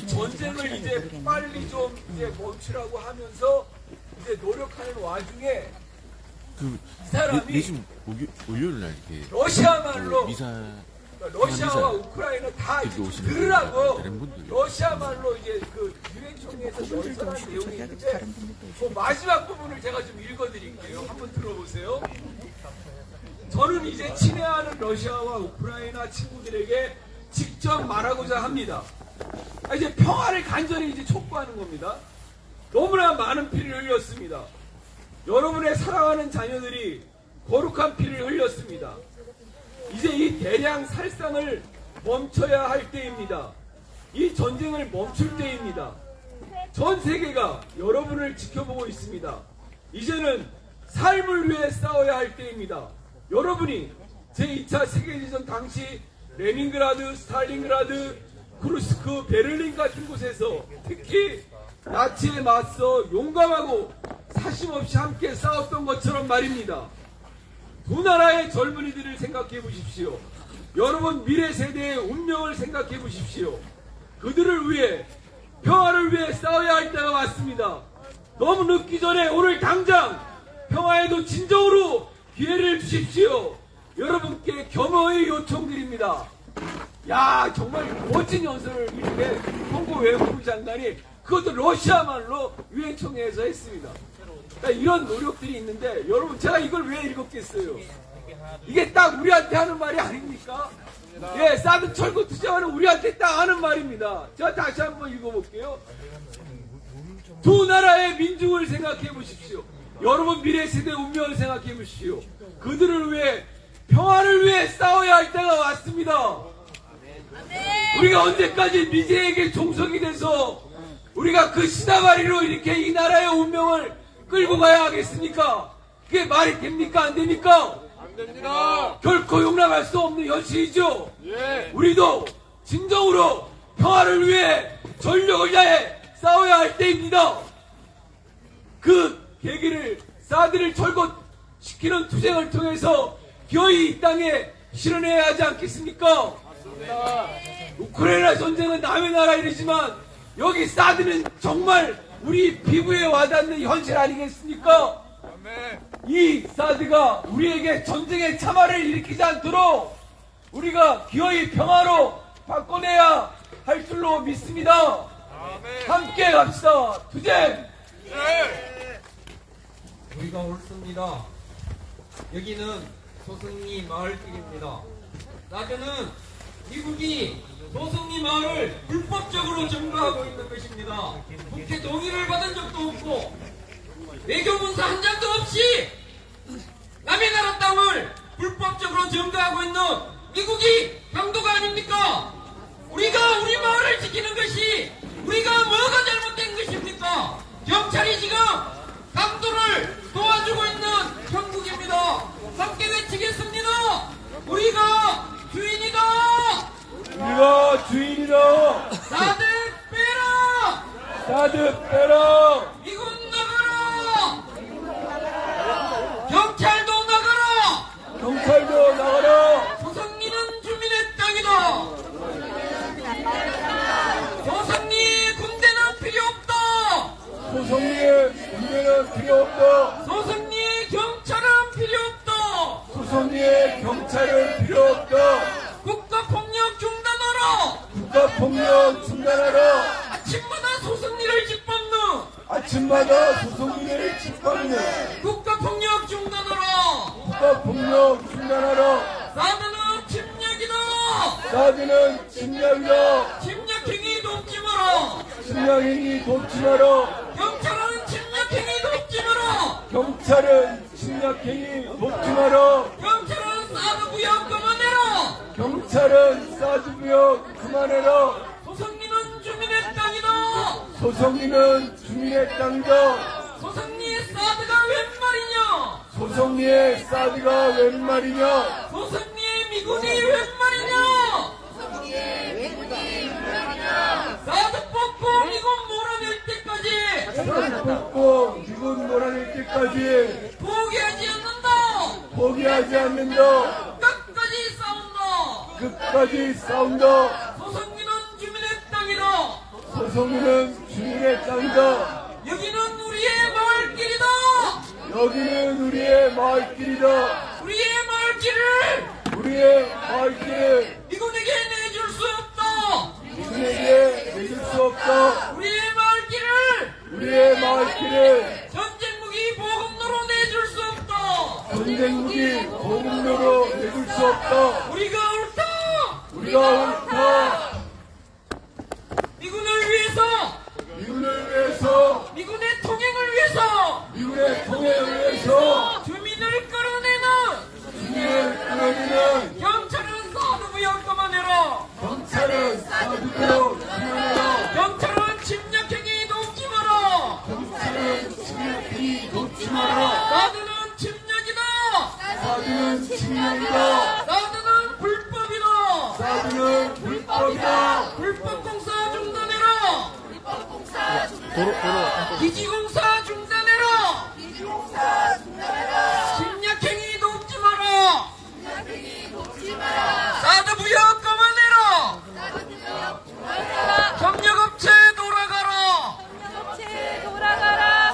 Speaker 8: 전쟁을 이제 빨리 좀 이제 멈추라고 하면서 이제 노력하는 와중에
Speaker 9: 그
Speaker 8: 이 사람이
Speaker 9: 내심 월요일 날 이렇게
Speaker 8: 러시아말로
Speaker 9: 미사
Speaker 8: 러시아와 우크라이나 다 이제 좀 들으라고 러시아말로 이제 그 유엔 총회에서 연설한 내용이 있는데 그 마지막 부분을 제가 좀 읽어드릴게요. 한번 들어보세요. 저는 이제 친애하는 러시아와 우크라이나 친구들에게 직접 말하고자 합니다. 이제 평화를 간절히 이제 촉구하는 겁니다. 너무나 많은 피를 흘렸습니다. 여러분의 사랑하는 자녀들이 거룩한 피를 흘렸습니다. 이제 이 대량 살상을 멈춰야 할 때입니다. 이 전쟁을 멈출 때입니다. 전 세계가 여러분을 지켜보고 있습니다. 이제는 삶을 위해 싸워야 할 때입니다. 여러분이 제2차 세계대전 당시 레닌그라드, 스탈린그라드, 쿠르스크, 베를린 같은 곳에서 특히 나치에 맞서 용감하고 사심없이 함께 싸웠던 것처럼 말입니다. 두 나라의 젊은이들을 생각해 보십시오. 여러분 미래 세대의 운명을 생각해 보십시오. 그들을 위해 평화를 위해 싸워야 할 때가 왔습니다. 너무 늦기 전에 오늘 당장 평화에도 진정으로 기회를 주십시오. 여러분께 겸허히 요청드립니다. 야 정말 멋진 연설을 이렇게 콩고 외무부 장관이 그것도 러시아말로 유엔 총회에서 했습니다. 그러니까 이런 노력들이 있는데 여러분 제가 이걸 왜 읽었겠어요? 이게 딱 우리한테 하는 말이 아닙니까? 예, 사드 철거 투쟁하는 우리한테 딱 하는 말입니다. 제가 다시 한번 읽어볼게요. 두 나라의 민중을 생각해 보십시오. 여러분 미래 세대 운명을 생각해 보십시오. 그들을 위해 평화를 위해 싸워야 할 때가 왔습니다. 우리가 언제까지 미제에게 종속이 돼서 우리가 그 시다바리로 이렇게 이 나라의 운명을 끌고 가야 하겠습니까? 그게 말이 됩니까? 안 됩니까?
Speaker 10: 안 됩니다.
Speaker 8: 결코 용납할 수 없는 현실이죠.
Speaker 10: 예.
Speaker 8: 우리도 진정으로 평화를 위해 전력을 다해 싸워야 할 때입니다. 그 계기를 사드를 철거 시키는 투쟁을 통해서 기어이 이 땅에 실현해야 하지 않겠습니까? 우크라이나 전쟁은 남의 나라 일이지만 여기 사드는 정말 우리 피부에 와닿는 현실 아니겠습니까? 이 사드가 우리에게 전쟁의 참화를 일으키지 않도록 우리가 기어이 평화로 바꿔내야 할 줄로 믿습니다. 함께 갑시다. 투쟁!
Speaker 10: 우리가 옳습니다. 여기는 소승리 마을길입니다. 나저는 미국이 소승리 마을을 불법적으로 점거하고 있는 것입니다. 국회 동의를 받은 적도 없고 외교문서 한 장도 없이 남의 나라 땅을 불법적으로 점거하고 있는 미국이 강도가 아닙니까? 우리가 우리 마을을 지키는 것이 우리가 뭐가 잘못된 것입니까? 경찰이 지금 강도를 도와주고 있는 형국입니다. 함께 외치겠습니다. 우리가 주인이다.
Speaker 8: 우리가 주인이다.
Speaker 10: 사드 빼라.
Speaker 8: 사드 빼라.
Speaker 10: 미군 나가라. 경찰도 나가라.
Speaker 8: 경찰도 나가라.
Speaker 10: 소승리는 주민의 땅이다. 소승리 군대는 필요 없다.
Speaker 8: 소송리의 군대는 필요 없다.
Speaker 10: 소승리 경찰은 필요 없다.
Speaker 8: 소송리의 경찰은 필요 없다.
Speaker 10: 국가폭력 중단하라.
Speaker 8: 국가폭력 중단하라.
Speaker 10: 아침마다 소승리를 짓밟는
Speaker 8: 아침마다 소송리를 집합하는
Speaker 10: 국가폭력 중단하라.
Speaker 8: 국가폭력 중단하라.
Speaker 10: 사드는 침략이다.
Speaker 8: 사드는 침략이다.
Speaker 10: 침략행위 돕지 마라.
Speaker 8: 침략행위 돕지 마라.
Speaker 10: 경찰은 침략행위 돕지 마라.
Speaker 8: 경찰은 침략행위 돕지 마라.
Speaker 10: 경찰은 사드 구역 그만해라.
Speaker 8: 경찰은 사드구역 그만해라.
Speaker 10: 소승리는 주민의 땅이다.
Speaker 8: 소송리는 주민의 땅이다.
Speaker 10: 소승리의 사드가 웬 말이냐.
Speaker 8: 소송리의 사드가 웬 말이냐.
Speaker 10: 소승리의 미군이 웬 말이냐. 사드 뽑고 미군 몰아낼 때까지
Speaker 8: 사드 뽑고 미군 몰아낼 때까지
Speaker 10: 포기하지 않는다.
Speaker 8: 포기하지 않는다.
Speaker 10: 끝까지 싸운다.
Speaker 8: 끝까지 싸운다.
Speaker 10: 소승리는 주민의 땅이다.
Speaker 8: 소송리는 주민의 땅이다.
Speaker 10: 여기는 우리의 마을길이다.
Speaker 8: 여기는 우리의 마을길이다.
Speaker 10: 우리의 마을길을
Speaker 8: 우리의 마을길을
Speaker 10: 미군에게 내줄 수 없다.
Speaker 8: 미군에게 내줄 수 없다.
Speaker 10: 우리의 마을길을
Speaker 8: 우리의 마을길을
Speaker 10: 전쟁 무기 보급로로 내줄 수 없다.
Speaker 8: 전쟁무기 보급로로 내줄 수 없다.
Speaker 10: 우리가 옳다.
Speaker 8: 우리가 옳다.
Speaker 10: 미군을 위해서,
Speaker 8: 미군을 위해서,
Speaker 10: 미군의 통행을 위해서,
Speaker 8: 미군의 통행을 위해서
Speaker 10: 주민을 끌어내는
Speaker 8: 주민을 끌어내는
Speaker 10: 경찰은 사드구역 그만해라.
Speaker 8: 경찰은 사드구역 그만해라.
Speaker 10: 경찰은 침략행위 돕지 마라.
Speaker 8: 경찰은 침략행위 돕지 마라.
Speaker 10: 사드는 침략이다.
Speaker 8: 사드는 침략이다.
Speaker 10: 사드는 불법이다.
Speaker 8: 사드는 불법이다.
Speaker 10: 불법공사 중단해라. 기지공사 중단해라. 침략행위 돕지 마라. 사드구역 그만해라. 협력업체 돌아가라.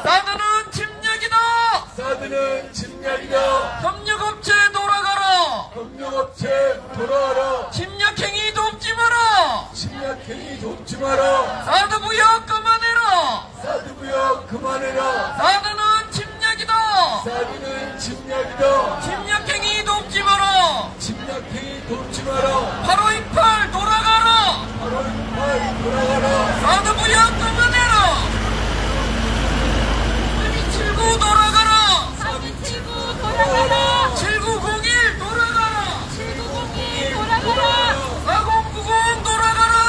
Speaker 10: 사드는 침략이다.
Speaker 8: 사드는 침략이다.
Speaker 10: 협력업체 돌아가라.
Speaker 8: 협력업체 돌아와라.
Speaker 10: 침략행위 돕지 마라.
Speaker 8: 침략행위 돕지 마라.
Speaker 10: 사드구역 그만해라.
Speaker 8: 사드구역 그만해라.
Speaker 10: 사드는 침략이다.
Speaker 8: 사드는 침략이다.
Speaker 10: 침략행위 돕지 마라.
Speaker 8: 침략행위 돕지 마라.
Speaker 10: 8.28 돌아가라.
Speaker 8: 8.28 돌아가라.
Speaker 10: 사드구역 그만해라. 3279 돌아가라. 7901 돌아가라. 4090 돌아가라.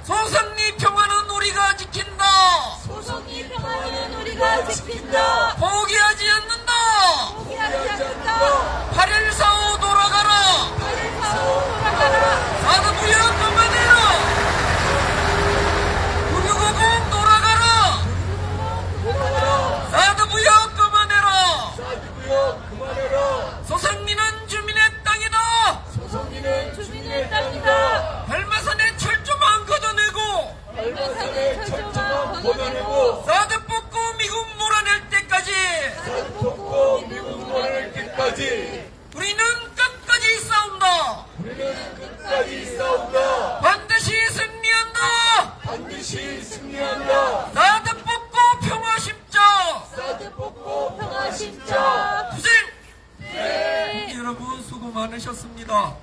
Speaker 10: 소성리 평화는 우리가 지킨다.
Speaker 3: 소송이 평화는 우리가 지킨다.
Speaker 10: 포기하지 않는다.
Speaker 3: 포기하지 않는다.
Speaker 10: 8.145 돌아가라.
Speaker 3: 8.145 돌아가라.
Speaker 10: 사드부역 그만해라. 9650 돌아가라. 사드부역 그만해라. 소성리는 주민의 땅이다.
Speaker 3: 소송이는 주민의 땅이다.
Speaker 10: 별마산의 철조망 걷어내고
Speaker 3: 얼마산의 철조망 걷어내고
Speaker 10: 사드 뽑고 미국 몰아낼 때까지
Speaker 3: 뽑고 미국 몰아낼 때까지
Speaker 10: 우리는 끝까지 싸운다. 반드시 승리한다.
Speaker 3: 반드시 승리한다.
Speaker 10: 사드 뽑고 평화 심자.
Speaker 3: 사드 뽑고 평화 심자.
Speaker 10: 투쟁. 여러분 수고 많으셨습니다.